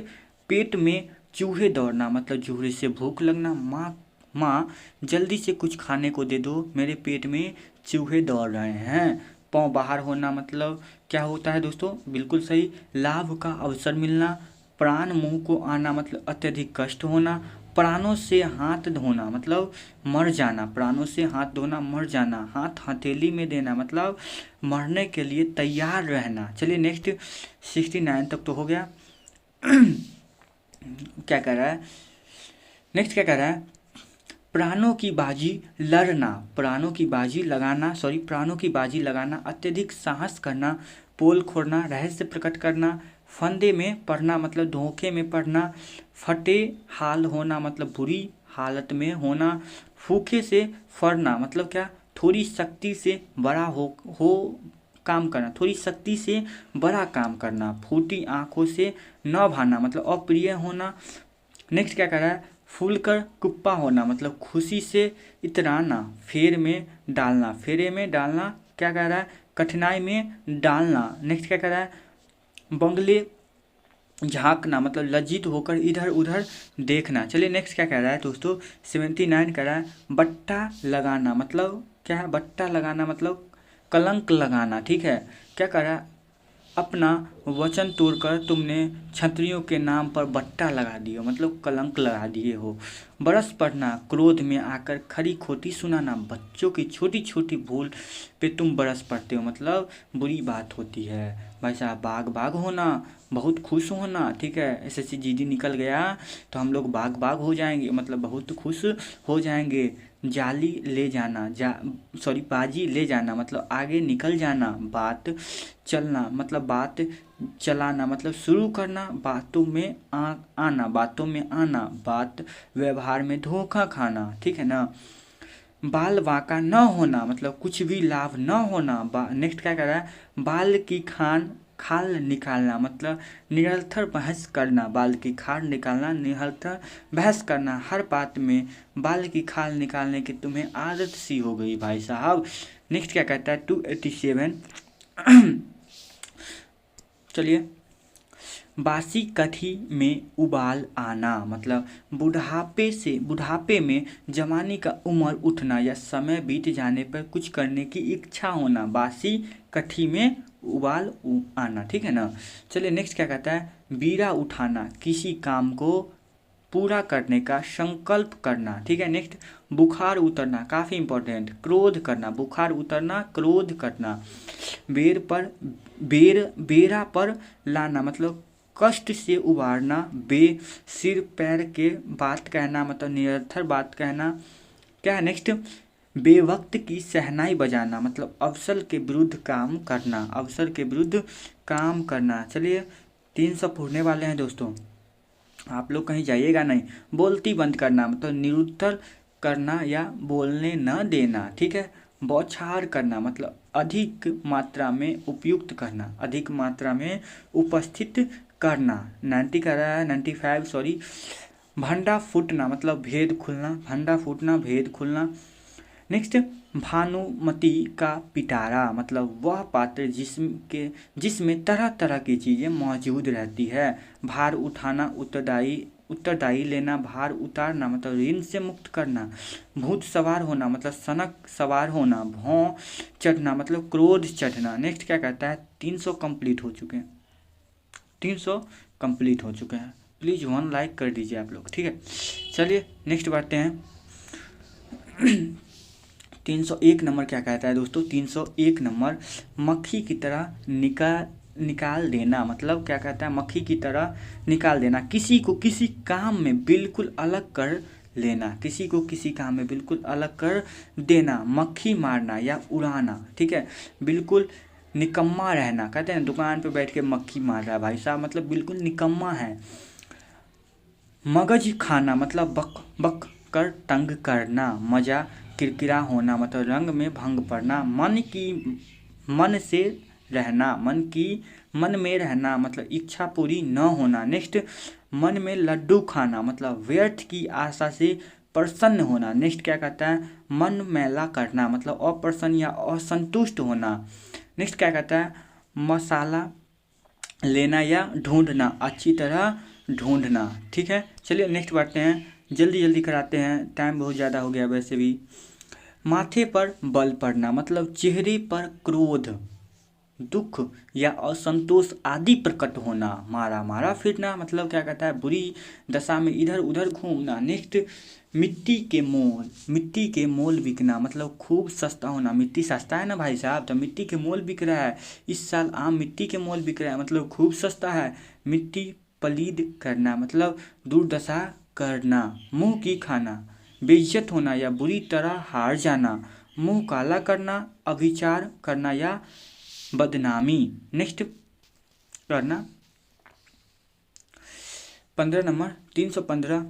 पेट में चूहे दौड़ना मतलब चूहे से भूख लगना। माँ माँ जल्दी से कुछ खाने को दे दो, मेरे पेट में चूहे दौड़ रहे हैं। पाँव बाहर होना मतलब क्या होता है दोस्तों, बिल्कुल सही, लाभ का अवसर मिलना। प्राण मुंह को आना मतलब अत्यधिक कष्ट होना। प्राणों से हाथ धोना मतलब मर जाना। प्राणों से हाथ धोना, मर जाना। हाथ हथेली में देना मतलब मरने के लिए तैयार रहना। चलिए नेक्स्ट 69 तक तो हो गया। क्या कह रहा है नेक्स्ट, क्या कह रहा है, प्राणों की बाजी लड़ना, प्राणों की बाजी लगाना, प्राणों की बाजी लगाना, अत्यधिक साहस करना, पोल खोलना, रहस्य प्रकट करना। फंदे में पड़ना मतलब धोखे में पड़ना। फटे हाल होना मतलब बुरी हालत में होना। फूखे से फरना मतलब क्या, थोड़ी शक्ति से बड़ा हो काम करना, थोड़ी शक्ति से बड़ा काम करना। फूटी आंखों से न भाना मतलब अप्रिय होना। नेक्स्ट क्या कर रहा है, फूलकर कुप्पा होना मतलब खुशी से इतराना। फेर में डालना, फेरे में डालना, क्या कह रहा है, कठिनाई में डालना। नेक्स्ट क्या कह रहा है, बंगले झांकना मतलब लज्जित होकर इधर उधर देखना। चलिए नेक्स्ट क्या कह रहा है दोस्तों, 79 कह रहा है, बट्टा लगाना मतलब क्या है, बट्टा लगाना मतलब कलंक लगाना, ठीक है। क्या कह रहा है, अपना वचन तोड़कर तुमने क्षत्रियों के नाम पर बट्टा लगा दिया मतलब कलंक लगा दिए हो। बरस पड़ना, क्रोध में आकर खरी खोटी सुनाना। बच्चों की छोटी छोटी भूल पे तुम बरस पड़ते हो मतलब बुरी बात होती है। भाई साहब, बाग बाग होना, बहुत खुश होना, ठीक है। एसएससी जीडी निकल गया तो हम लोग बाग बाग हो जाएंगे मतलब बहुत खुश हो जाएंगे। जाली ले जाना, बाजी ले जाना मतलब आगे निकल जाना। बात चलना मतलब बात चलाना मतलब शुरू करना। बातों में आना, बातों में आना। बात व्यवहार में धोखा खाना, ठीक है ना। बाल वाका न होना मतलब कुछ भी लाभ न होना। नेक्स्ट क्या कर रहा है, बाल की खाल निकालना मतलब निरंतर बहस करना। बाल की खाल निकालना, निरंतर बहस करना। हर बात में बाल की खाल निकालने की तुम्हें आदत सी हो गई भाई साहब। नेक्स्ट क्या कहता है, 287। चलिए, बासी कथी में उबाल आना मतलब बुढ़ापे में जवानी का उम्र उठना या समय बीत जाने पर कुछ करने की इच्छा होना। बासी कथी में उबाल आना, ठीक है ना। चलिए नेक्स्ट क्या कहता है, बीड़ा उठाना, किसी काम को पूरा करने का संकल्प करना, ठीक है। नेक्स्ट, बुखार उतरना, काफ़ी इंपॉर्टेंट, क्रोध करना, बुखार उतरना, क्रोध करना। बेरा पर लाना मतलब कष्ट से उबारना। सिर पैर के बात कहना मतलब निरर्थक बात कहना। क्या है नेक्स्ट, बेवक्त की शहनाई बजाना मतलब अवसर के विरुद्ध काम करना, अवसर के विरुद्ध काम करना। चलिए 300 पूरने वाले हैं दोस्तों, आप लोग कहीं जाइएगा नहीं। बोलती बंद करना मतलब निरुत्तर करना या बोलने न देना, ठीक है। बौछार करना मतलब अधिक मात्रा में उपयुक्त करना, अधिक मात्रा में उपस्थित करना। 90 कर रहा है, 95 भंडा फूटना मतलब भेद खुलना, भंडा फूटना, भेद खुलना। नेक्स्ट, भानुमति का पिटारा मतलब वह पात्र जिसमें तरह तरह की चीज़ें मौजूद रहती है। भार उठाना, उत्तरदायी लेना। भार उतारना मतलब ऋण से मुक्त करना। भूत सवार होना मतलब सनक सवार होना। भौं चढ़ना मतलब क्रोध चढ़ना। नेक्स्ट क्या कहता है, 300 कंप्लीट हो चुके हैं, 300 कंप्लीट हो चुके हैं। प्लीज़ 1 लाइक कर दीजिए आप लोग, ठीक है। चलिए नेक्स्ट बढ़ते हैं। 301 नंबर क्या कहता है दोस्तों, 301 नंबर, मक्खी की तरह निकाल देना मतलब क्या कहता है, मक्खी की तरह निकाल देना। किसी को किसी काम में बिल्कुल अलग कर लेना, किसी को किसी काम में बिल्कुल अलग कर देना। मक्खी मारना या उड़ाना, ठीक है। बिल्कुल निकम्मा रहना, कहते हैं दुकान पे बैठ के मक्खी मार रहा है भाई साहब, मतलब बिल्कुल निकम्मा है। मगज खाना मतलब बक बक कर तंग करना, मजा किरकिरा होना मतलब रंग में भंग पड़ना, मन से रहना, मन में रहना मतलब इच्छा पूरी न होना। नेक्स्ट, मन में लड्डू खाना मतलब व्यर्थ की आशा से प्रसन्न होना। नेक्स्ट क्या कहता है, मन मैला करना मतलब अप्रसन्न या असंतुष्ट होना। नेक्स्ट क्या कहता है, मसाला लेना या ढूंढना, अच्छी तरह ढूंढना। ठीक है, चलिए नेक्स्ट बढ़ते हैं, जल्दी जल्दी कराते हैं, टाइम बहुत ज़्यादा हो गया वैसे भी। माथे पर बल पड़ना मतलब चेहरे पर क्रोध, दुख या असंतोष आदि प्रकट होना। मारा मारा फिरना मतलब क्या कहता है, बुरी दशा में इधर उधर घूमना। नेक्स्ट, मिट्टी के मोल बिकना मतलब खूब सस्ता होना। मिट्टी सस्ता है ना भाई साहब, तो मिट्टी के मोल बिक रहा है, इस साल आम मिट्टी के मोल बिक रहा है मतलब खूब सस्ता है। मिट्टी पलीद करना मतलब दुर्दशा करना। मुंह की खाना, बेइज्जत होना या बुरी तरह हार जाना। मुंह काला करना, अभिचार करना या बदनामी। नेक्स्ट करना 15 नंबर 315,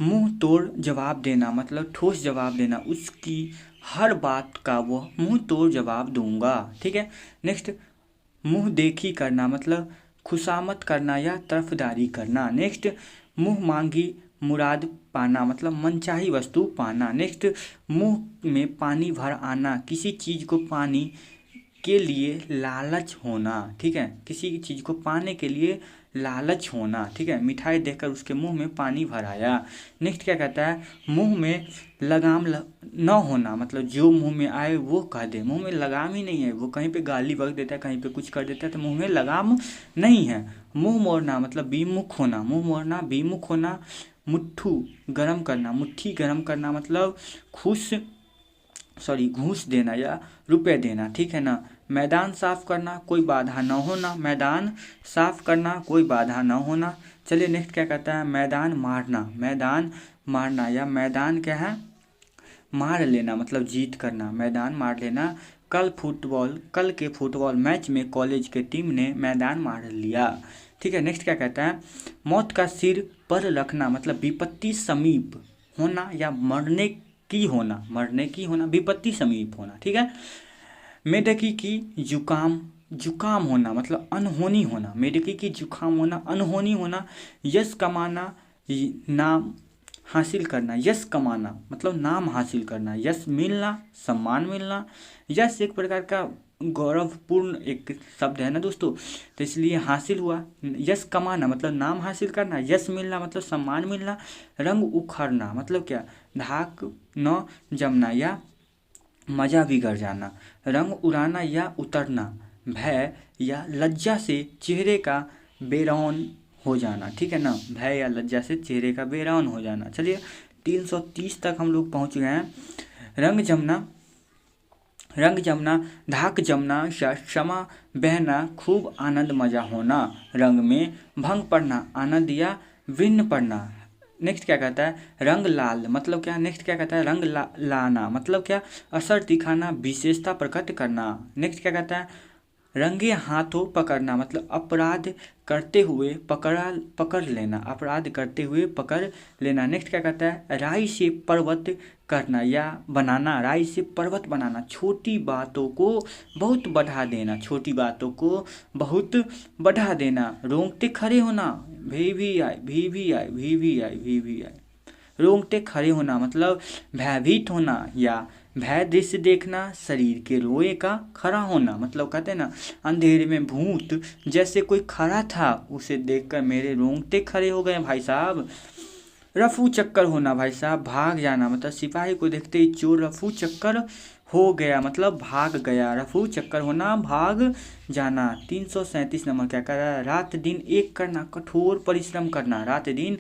मुंह तोड़ जवाब देना मतलब ठोस जवाब देना, उसकी हर बात का वह मुंह तोड़ जवाब दूंगा। ठीक है, नेक्स्ट, मुंह देखी करना मतलब खुशामत करना या तरफदारी करना। नेक्स्ट, मुंह मांगी मुराद पाना मतलब मनचाही वस्तु पाना। नेक्स्ट, मुंह में पानी भर आना, किसी चीज़ को पानी के लिए लालच होना। ठीक है, किसी चीज़ को पाने के लिए लालच होना। ठीक है, मिठाई देखकर उसके मुंह में पानी भर आया। नेक्स्ट क्या कहता है, मुंह में लगाम न होना मतलब जो मुंह में आए वो कह दे, मुंह में लगाम ही नहीं है, वो कहीं पे गाली बक देता है, कहीं पे कुछ कर देता है, तो मुंह में लगाम नहीं है। मुंह मोड़ना मतलब विमुख होना, मुंह मोड़ना विमुख होना। मुट्ठी गरम करना मतलब घूस देना या रुपए देना। ठीक है ना। मैदान साफ करना, कोई बाधा न होना, मैदान साफ करना कोई बाधा न होना। चलिए नेक्स्ट क्या कहता है, मैदान मारना या मैदान क्या है, मार लेना मतलब जीत करना, मैदान मार लेना। कल के फुटबॉल मैच में कॉलेज के टीम ने मैदान मार लिया। ठीक है, नेक्स्ट क्या कहता है, मौत का सिर पर रखना मतलब विपत्ति समीप होना या मरने की होना, विपत्ति समीप होना। ठीक है, मेढके की जुकाम होना मतलब अनहोनी होना, मेढके की जुकाम होना अनहोनी होना। यश कमाना, नाम हासिल करना, यश कमाना मतलब नाम हासिल करना, यश मिलना सम्मान मिलना। यश एक प्रकार का गौरवपूर्ण एक शब्द है ना दोस्तों, तो इसलिए हासिल हुआ। यश कमाना मतलब नाम हासिल करना, यश मिलना मतलब सम्मान मिलना। रंग उखड़ना मतलब क्या, धाक न जमना या मजा बिगड़ जाना। रंग उड़ाना या उतरना, भय या लज्जा से चेहरे का बेरौन हो जाना। ठीक है ना, भय या लज्जा से चेहरे का बेरौन हो जाना। चलिए 330 तक हम लोग पहुंच गए हैं। रंग जमना, धाक जमना, क्षमा बहना, खूब आनंद मजा होना। रंग में भंग पड़ना, आनंद या भिन्न पड़ना। नेक्स्ट क्या कहता है, रंग लाल मतलब क्या, नेक्स्ट क्या कहता है, रंग लाना मतलब क्या, असर दिखाना, विशेषता प्रकट करना। नेक्स्ट क्या कहता है, रंगे हाथों पकड़ना मतलब अपराध करते हुए पकड़ लेना, अपराध करते हुए पकड़ लेना। नेक्स्ट क्या कहता है, राई से पर्वत करना या बनाना, राई से पर्वत बनाना, छोटी बातों को बहुत बढ़ा देना, छोटी बातों को बहुत बढ़ा देना। रोंगटे खड़े होना, भी आई। रोंगटे खड़े होना मतलब भयभीत होना या भय दृश्य देखना, शरीर के रोए का खड़ा होना मतलब कहते हैं ना, अंधेरे में भूत जैसे कोई खड़ा था, उसे देखकर मेरे रोंगटे खड़े हो गए भाई साहब। रफू चक्कर होना भाई साहब, भाग जाना मतलब सिपाही को देखते ही चोर रफू चक्कर हो गया मतलब भाग गया, रफू चक्कर होना भाग जाना। 337 नंबर क्या कर रहा है, रात दिन एक करना, कठोर परिश्रम करना। रात दिन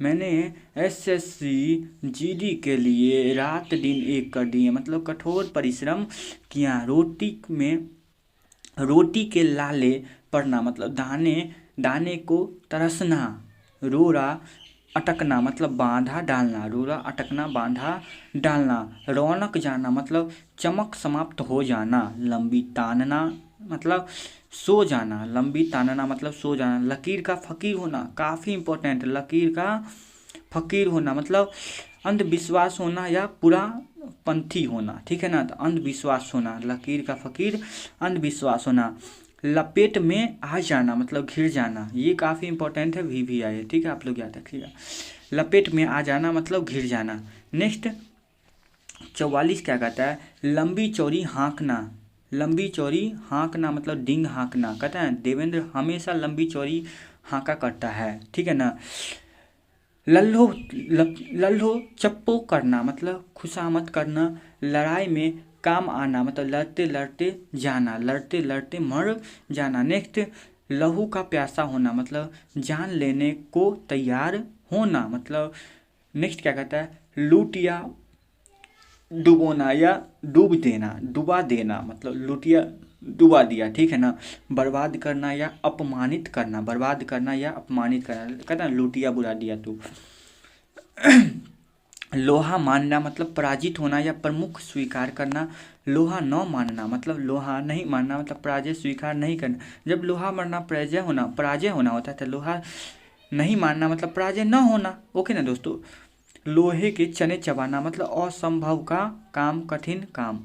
मैंने SSC GD के लिए रात दिन एक कर दिए मतलब कठोर परिश्रम किया। रोटी के लाले पड़ना मतलब दाने को तरसना। रोरा अटकना मतलब बांधा डालना, रोरा अटकना बांधा डालना। रौनक जाना मतलब चमक समाप्त हो जाना। लंबी तानना मतलब सो जाना, लंबी तानना मतलब सो जाना। लकीर का फकीर होना काफ़ी इंपॉर्टेंट, लकीर का फकीर होना मतलब अंधविश्वास होना या पूरा पंथी होना, ठीक है ना। तो अंधविश्वास होना, लकीर का फकीर, अंधविश्वास होना। लपेट में आ जाना मतलब घिर जाना, ये काफ़ी इंपॉर्टेंट है, भी आई है, ठीक है, आप लोग याद रखिएगा। लपेट में आ जाना मतलब घिर जाना। नेक्स्ट 44 क्या कहता है, लंबी चौड़ी हाँकना। लंबी चौड़ी हाँकना मतलब डींग हाँकना, कहता है देवेंद्र हमेशा लंबी चौड़ी हाँका करता है, ठीक है ना। लल्हो चप्पो करना मतलब खुशामद करना। लड़ाई में काम आना मतलब लड़ते लड़ते जाना, लड़ते लड़ते मर जाना। नेक्स्ट लहू का प्यासा होना मतलब जान लेने को तैयार होना मतलब। नेक्स्ट क्या कहता है, लूट या डुबोना या डूब देना, डुबा देना मतलब लूटिया डुबा दिया, ठीक है ना। बर्बाद करना या अपमानित करना, बर्बाद करना या अपमानित करना, कहता है लूटिया बुला दिया तू। लोहा मानना मतलब पराजित होना या प्रमुख स्वीकार करना। लोहा न मानना मतलब लोहा नहीं मानना मतलब पराजय स्वीकार नहीं करना। जब लोहा मानना पराजय होना होता है, तो लोहा नहीं मानना मतलब पराजय न होना, ओके ना दोस्तों। लोहे के चने चबाना मतलब असंभव का काम कठिन काम,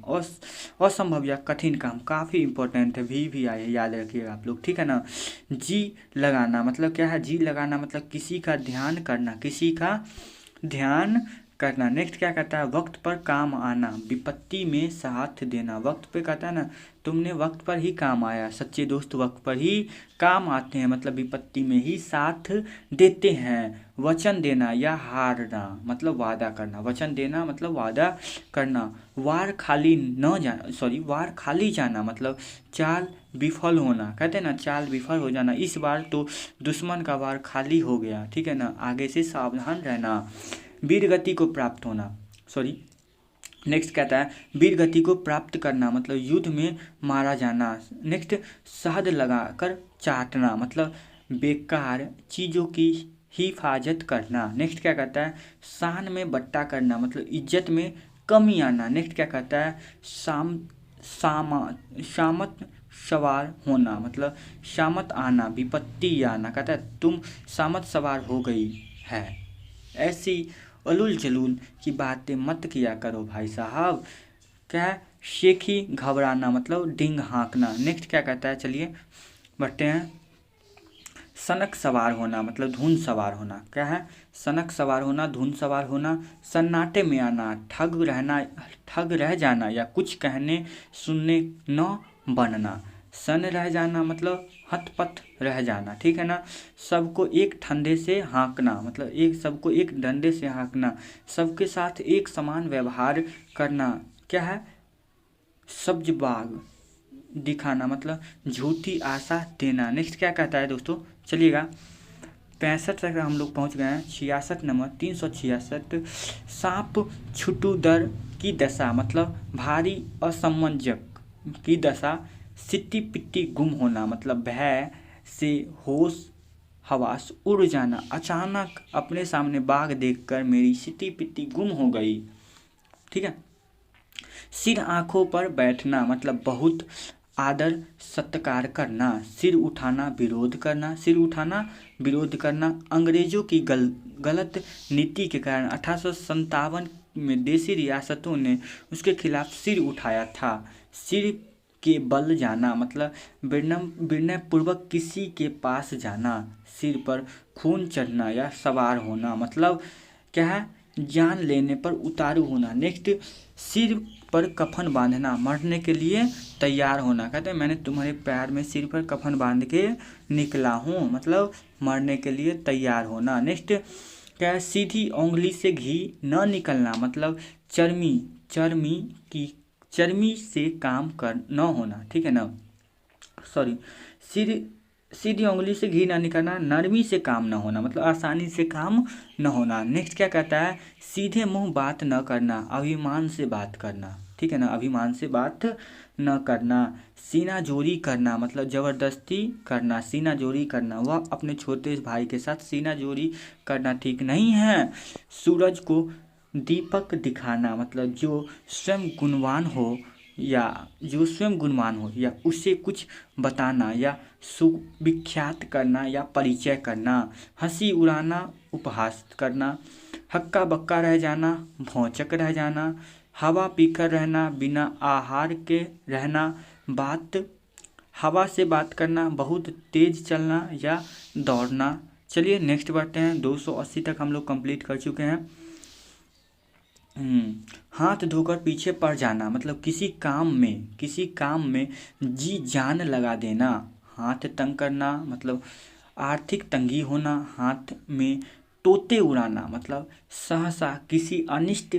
असंभव या कठिन काम, काफ़ी इंपॉर्टेंट है, भी आए याद रखिएगा आप लोग, ठीक है ना। जी लगाना मतलब क्या है, जी लगाना मतलब किसी का ध्यान करना, किसी का ध्यान करना। नेक्स्ट क्या कहता है, वक्त पर काम आना, विपत्ति में साथ देना। वक्त पे कहता है ना, तुमने वक्त पर ही काम आया, सच्चे दोस्त वक्त पर ही काम आते हैं मतलब विपत्ति में ही साथ देते हैं। वचन देना या हारना मतलब वादा करना, वचन देना मतलब वादा करना। वार खाली जाना मतलब चाल विफल होना, कहते हैं ना चाल विफल हो जाना। इस बार तो दुश्मन का वार खाली हो गया, ठीक है ना, आगे से सावधान रहना। वीर गति को प्राप्त होना, नेक्स्ट कहता है वीर गति को प्राप्त करना मतलब युद्ध में मारा जाना। नेक्स्ट शहद लगाकर चाटना मतलब बेकार चीज़ों की हिफाजत करना। नेक्स्ट क्या कहता है, शान में बट्टा करना मतलब इज्जत में कमी आना। नेक्स्ट क्या कहता है, शामत सवार होना मतलब शामत आना, विपत्ति आना, कहता है तुम शामत सवार हो गई है, ऐसी उलूल जलूल की बातें मत किया करो भाई साहब। क्या है, शेखी घबराना मतलब डिंग हाँकना। नेक्स्ट क्या कहता है, चलिए बढ़ते हैं। सनक सवार होना मतलब धुन सवार होना, क्या है, सनक सवार होना, धुन सवार होना। सन्नाटे में आना, ठग रह जाना या कुछ कहने सुनने न बनना। सन रह जाना मतलब हतपथ रह जाना, ठीक है ना। सबको एक ठंडे से हाँकना मतलब सबको एक डंडे से हाँकना। सबके साथ एक समान व्यवहार करना, क्या है, सब्ज बाग दिखाना मतलब झूठी आशा देना। नेक्स्ट क्या कहता है दोस्तों, चलिएगा 65 तक हम लोग पहुंच गए हैं। 66 नंबर 366, सांप छुटू दर की दशा मतलब भारी असमंजक की दशा। सिट्टी पिट्टी गुम होना मतलब भय से होश हवास उड़ जाना। अचानक अपने सामने बाघ देखकर मेरी सिट्टी पिट्टी गुम हो गई, ठीक है। सिर आंखों पर बैठना मतलब बहुत आदर सत्कार करना। सिर उठाना विरोध करना, सिर उठाना विरोध करना। अंग्रेजों की गलत नीति के कारण 1857 में देशी रियासतों ने उसके खिलाफ सिर उठाया था। सिर के बल जाना मतलब विनय पूर्वक किसी के पास जाना। सिर पर खून चढ़ना या सवार होना मतलब क्या है, जान लेने पर उतारू होना। नेक्स्ट सिर पर कफन बांधना, मरने के लिए तैयार होना। कहते हैं मैंने तुम्हारे पैर में सिर पर कफन बांध के निकला हूँ मतलब मरने के लिए तैयार होना। नेक्स्ट क्या है, सीधी उंगली से घी न निकलना मतलब चर्मी से काम कर न होना, ठीक है ना। सीधी उंगली से घी ना निकलना, नरमी से काम न होना मतलब आसानी से काम न होना। नेक्स्ट क्या कहता है, सीधे मुंह बात न करना, अभिमान से बात करना, ठीक है ना, अभिमान से बात न करना। सीना जोड़ी करना मतलब जबरदस्ती करना, सीना जोड़ी करना, वह अपने छोटे भाई के साथ सीना जोड़ी करना ठीक नहीं है। सूरज को दीपक दिखाना मतलब जो स्वयं गुणवान हो या जो स्वयं गुणवान हो या उसे कुछ बताना या सुविख्यात करना या परिचय करना, हंसी उड़ाना, उपहास करना, हक्का बक्का रह जाना, भौचक रह जाना, हवा पीकर रहना, बिना आहार के रहना, हवा से बात करना, बहुत तेज चलना या दौड़ना। चलिए नेक्स्ट बढ़ते हैं। 280 तक हम लोग कंप्लीट कर चुके हैं। हाथ धोकर पीछे पड़ जाना, मतलब किसी काम में जी जान लगा देना। हाथ तंग करना, मतलब आर्थिक तंगी होना। हाथ में तोते उड़ाना, मतलब सहसा किसी अनिष्ट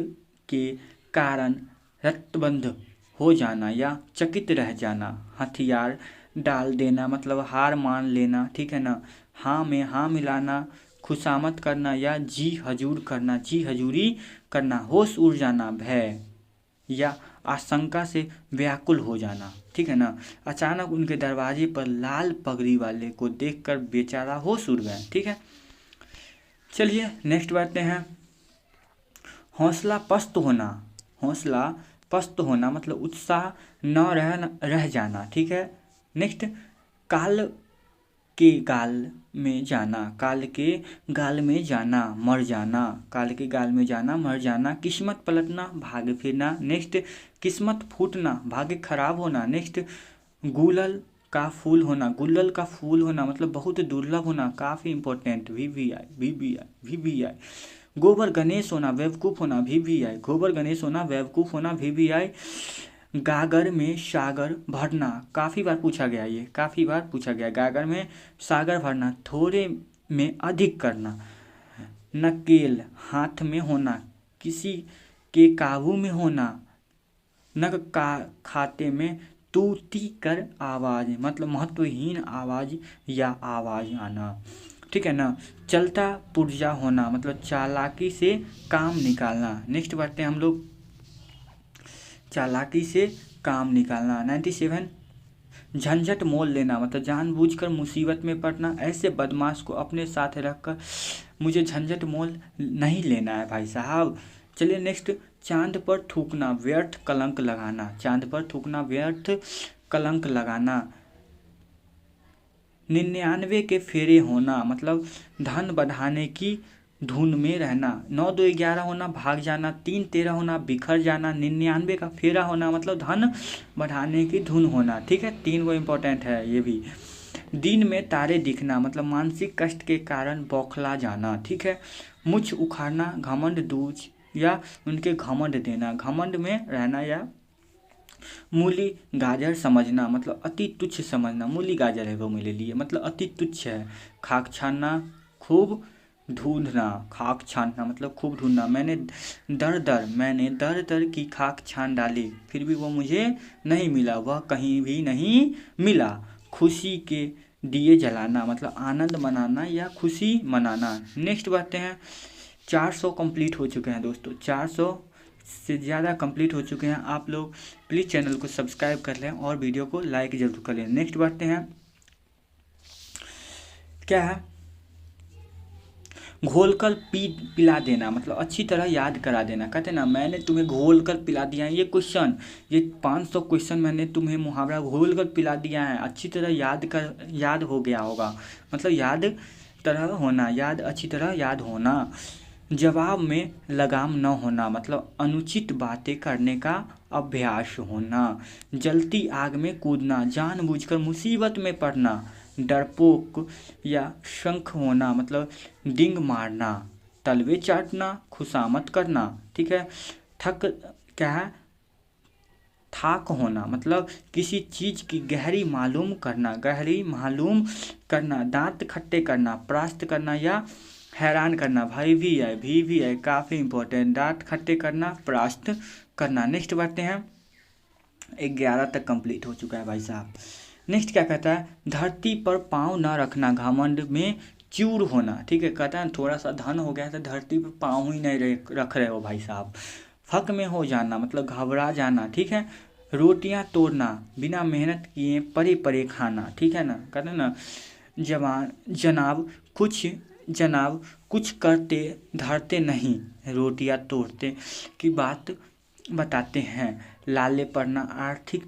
के कारण रक्तबंध हो जाना या चकित रह जाना। हथियार डाल देना, मतलब हार मान लेना, ठीक है ना। हाँ में हाँ मिलाना, खुशामद करना या जी हजूरी करना। होश उड़ जाना, भय या आशंका से व्याकुल हो जाना, ठीक है ना। अचानक उनके दरवाजे पर लाल पगड़ी वाले को देखकर बेचारा होश उड़ गया, ठीक है। चलिए नेक्स्ट बढ़ते हैं। हौसला पस्त होना, मतलब उत्साह न रह जाना, ठीक है। नेक्स्ट, काल के गाल में जाना, मर जाना। किस्मत पलटना, भाग फिरना। नेक्स्ट, किस्मत फूटना, भाग्य खराब होना। नेक्स्ट, गुलल का फूल होना, मतलब बहुत दुर्लभ होना, काफ़ी इंपॉर्टेंट। VVI। गोबर गणेश होना, बेवकूफ़ होना, VVI। गोबर गणेश होना, बेवकूफ़ होना, VVI। गागर में सागर भरना, काफ़ी बार पूछा गया। गागर में सागर भरना, थोड़े में अधिक करना। नकेल हाथ में होना, किसी के काबू में होना। नक का खाते में तूती कर आवाज़, मतलब महत्वहीन आवाज़ या आवाज़ आना, ठीक है ना। चलता पुर्जा होना, मतलब चालाकी से काम निकालना। नेक्स्ट बढ़ते हैं हम लोग। चालाकी से काम निकालना। 97, झंझट मोल लेना, मतलब जानबूझकर मुसीबत में पड़ना। ऐसे बदमाश को अपने साथ रखकर मुझे झंझट मोल नहीं लेना है भाई साहब। चलिए नेक्स्ट, चांद पर थूकना, व्यर्थ कलंक लगाना। 99 के फेरे होना, मतलब धन बढ़ाने की धुन में रहना। 9 2 11 होना, भाग जाना। 3 13 होना, बिखर जाना। 99 का फेरा होना, मतलब धन बढ़ाने की धुन होना, ठीक है। 3 वो इम्पोर्टेंट है ये भी। दिन में तारे दिखना, मतलब मानसिक कष्ट के कारण बौखला जाना, ठीक है। मुझ उखाड़ना, घमंड दूज या उनके घमंड देना, घमंड में रहना। या मूली गाजर समझना, मतलब अति तुच्छ समझना। मूली गाजर है वो मेरे लिए, मतलब अति तुच्छ है। खाक छानना, खूब ढूंढना, मतलब खूब ढूंढना। मैंने दर दर की खाक छान डाली, फिर भी वो मुझे नहीं मिला, वह कहीं भी नहीं मिला। खुशी के दिए जलाना, मतलब आनंद मनाना या खुशी मनाना। नेक्स्ट बढ़ते हैं। 400 कंप्लीट हो चुके हैं दोस्तों, 400 से ज़्यादा कंप्लीट हो चुके हैं। आप लोग प्लीज़ चैनल को सब्सक्राइब कर लें और वीडियो को लाइक जरूर कर लें। नेक्स्ट बढ़ते हैं। क्या है, घोलकर पिला देना, मतलब अच्छी तरह याद करा देना। कहते हैं ना, मैंने तुम्हें घोलकर पिला दिया है। ये 500 क्वेश्चन मैंने तुम्हें मुहावरा घोलकर पिला दिया है, अच्छी तरह याद हो गया होगा, मतलब याद अच्छी तरह याद होना। जवाब में लगाम न होना, मतलब अनुचित बातें करने का अभ्यास होना। जलती आग में कूदना, जानबूझकर मुसीबत में पड़ना। डरपोक या शंख होना, मतलब डिंग मारना। तलवे चाटना, खुशामद करना, ठीक है। थाक होना, मतलब किसी चीज़ की गहरी मालूम करना। दांत खट्टे करना, परास्त करना या हैरान करना। VVI काफ़ी इंपॉर्टेंट। दांत खट्टे करना, परास्त करना। नेक्स्ट बढ़ते हैं। 11 तक कंप्लीट हो चुका है भाई साहब। नेक्स्ट क्या कहता है, धरती पर पाँव न रखना, घमंड में चूर होना, ठीक है। कहता है थोड़ा सा धन हो गया तो धरती पर पाँव ही नहीं रख रहे हो भाई साहब। फक में हो जाना, मतलब घबरा जाना, ठीक है। रोटियां तोड़ना, बिना मेहनत किए परे परे खाना, ठीक है ना। कहते हैं ना, जनाब कुछ करते धरते नहीं, रोटियां तोड़ते की बात बताते हैं। लाले पड़ना, आर्थिक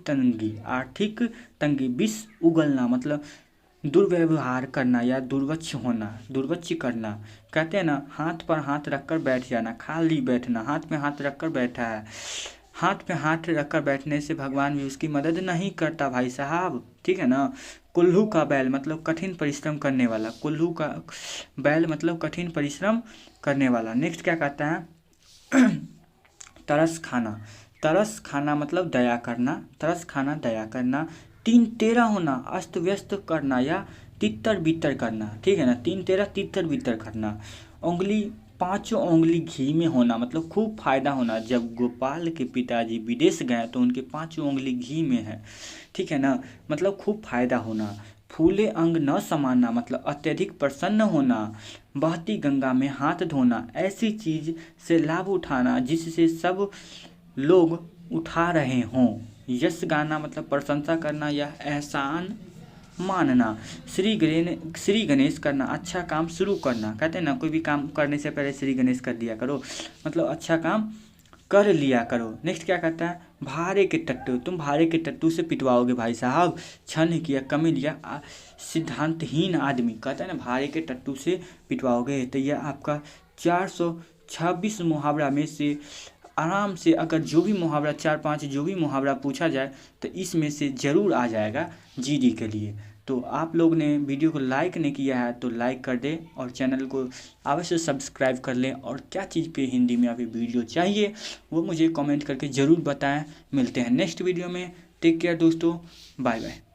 तंगी, विष उगलना मतलब दुर्व्यवहार करना या दुर्वच्छ करना। कहते हैं ना, हाथ पर हाथ रखकर बैठ जाना, खाली बैठना, हाथ में हाथ रखकर बैठा है, हाथ में हाथ रखकर बैठने से भगवान भी उसकी मदद नहीं करता भाई साहब, ठीक है ना। कुल्लू का बैल मतलब कठिन परिश्रम करने वाला, कुल्लू का बैल मतलब कठिन परिश्रम करने वाला। नेक्स्ट क्या कहता है, तरस खाना मतलब दया करना, तीन तेरा होना, अस्त व्यस्त करना या तितर बितर करना, ठीक है ना, तीन तेरा तितर बितर करना। पांचों उंगली घी में होना मतलब खूब फायदा होना। जब गोपाल के पिताजी विदेश गए तो उनके पांचों उंगली घी में है, ठीक है ना, मतलब खूब फायदा होना। फूले अंग न समाना मतलब अत्यधिक प्रसन्न होना। बहती गंगा में हाथ धोना, ऐसी चीज से लाभ उठाना जिससे सब लोग उठा रहे हों। यश गाना मतलब प्रशंसा करना या एहसान मानना। श्री गणेश करना, अच्छा काम शुरू करना। कहते हैं ना, कोई भी काम करने से पहले श्री गणेश कर दिया करो, मतलब अच्छा काम कर लिया करो। नेक्स्ट क्या कहता है, भारे के टट्टू, तुम भारे के टट्टू से पिटवाओगे भाई साहब। छन किया, कमिल या सिद्धांतहीन आदमी, कहता है ना, भारे के टट्टू से पिटवाओगे। तो यह आपका 426 मुहावरा में से आराम से अगर जो भी मुहावरा 4-5 जो भी मुहावरा पूछा जाए तो इसमें से ज़रूर आ जाएगा जीडी के लिए। तो आप लोग ने वीडियो को लाइक नहीं किया है तो लाइक कर दें और चैनल को अवश्य सब्सक्राइब कर लें। और क्या चीज़ पे हिंदी में अभी वीडियो चाहिए वो मुझे कमेंट करके ज़रूर बताएं। मिलते हैं नेक्स्ट वीडियो में। टेक केयर दोस्तों, बाय बाय।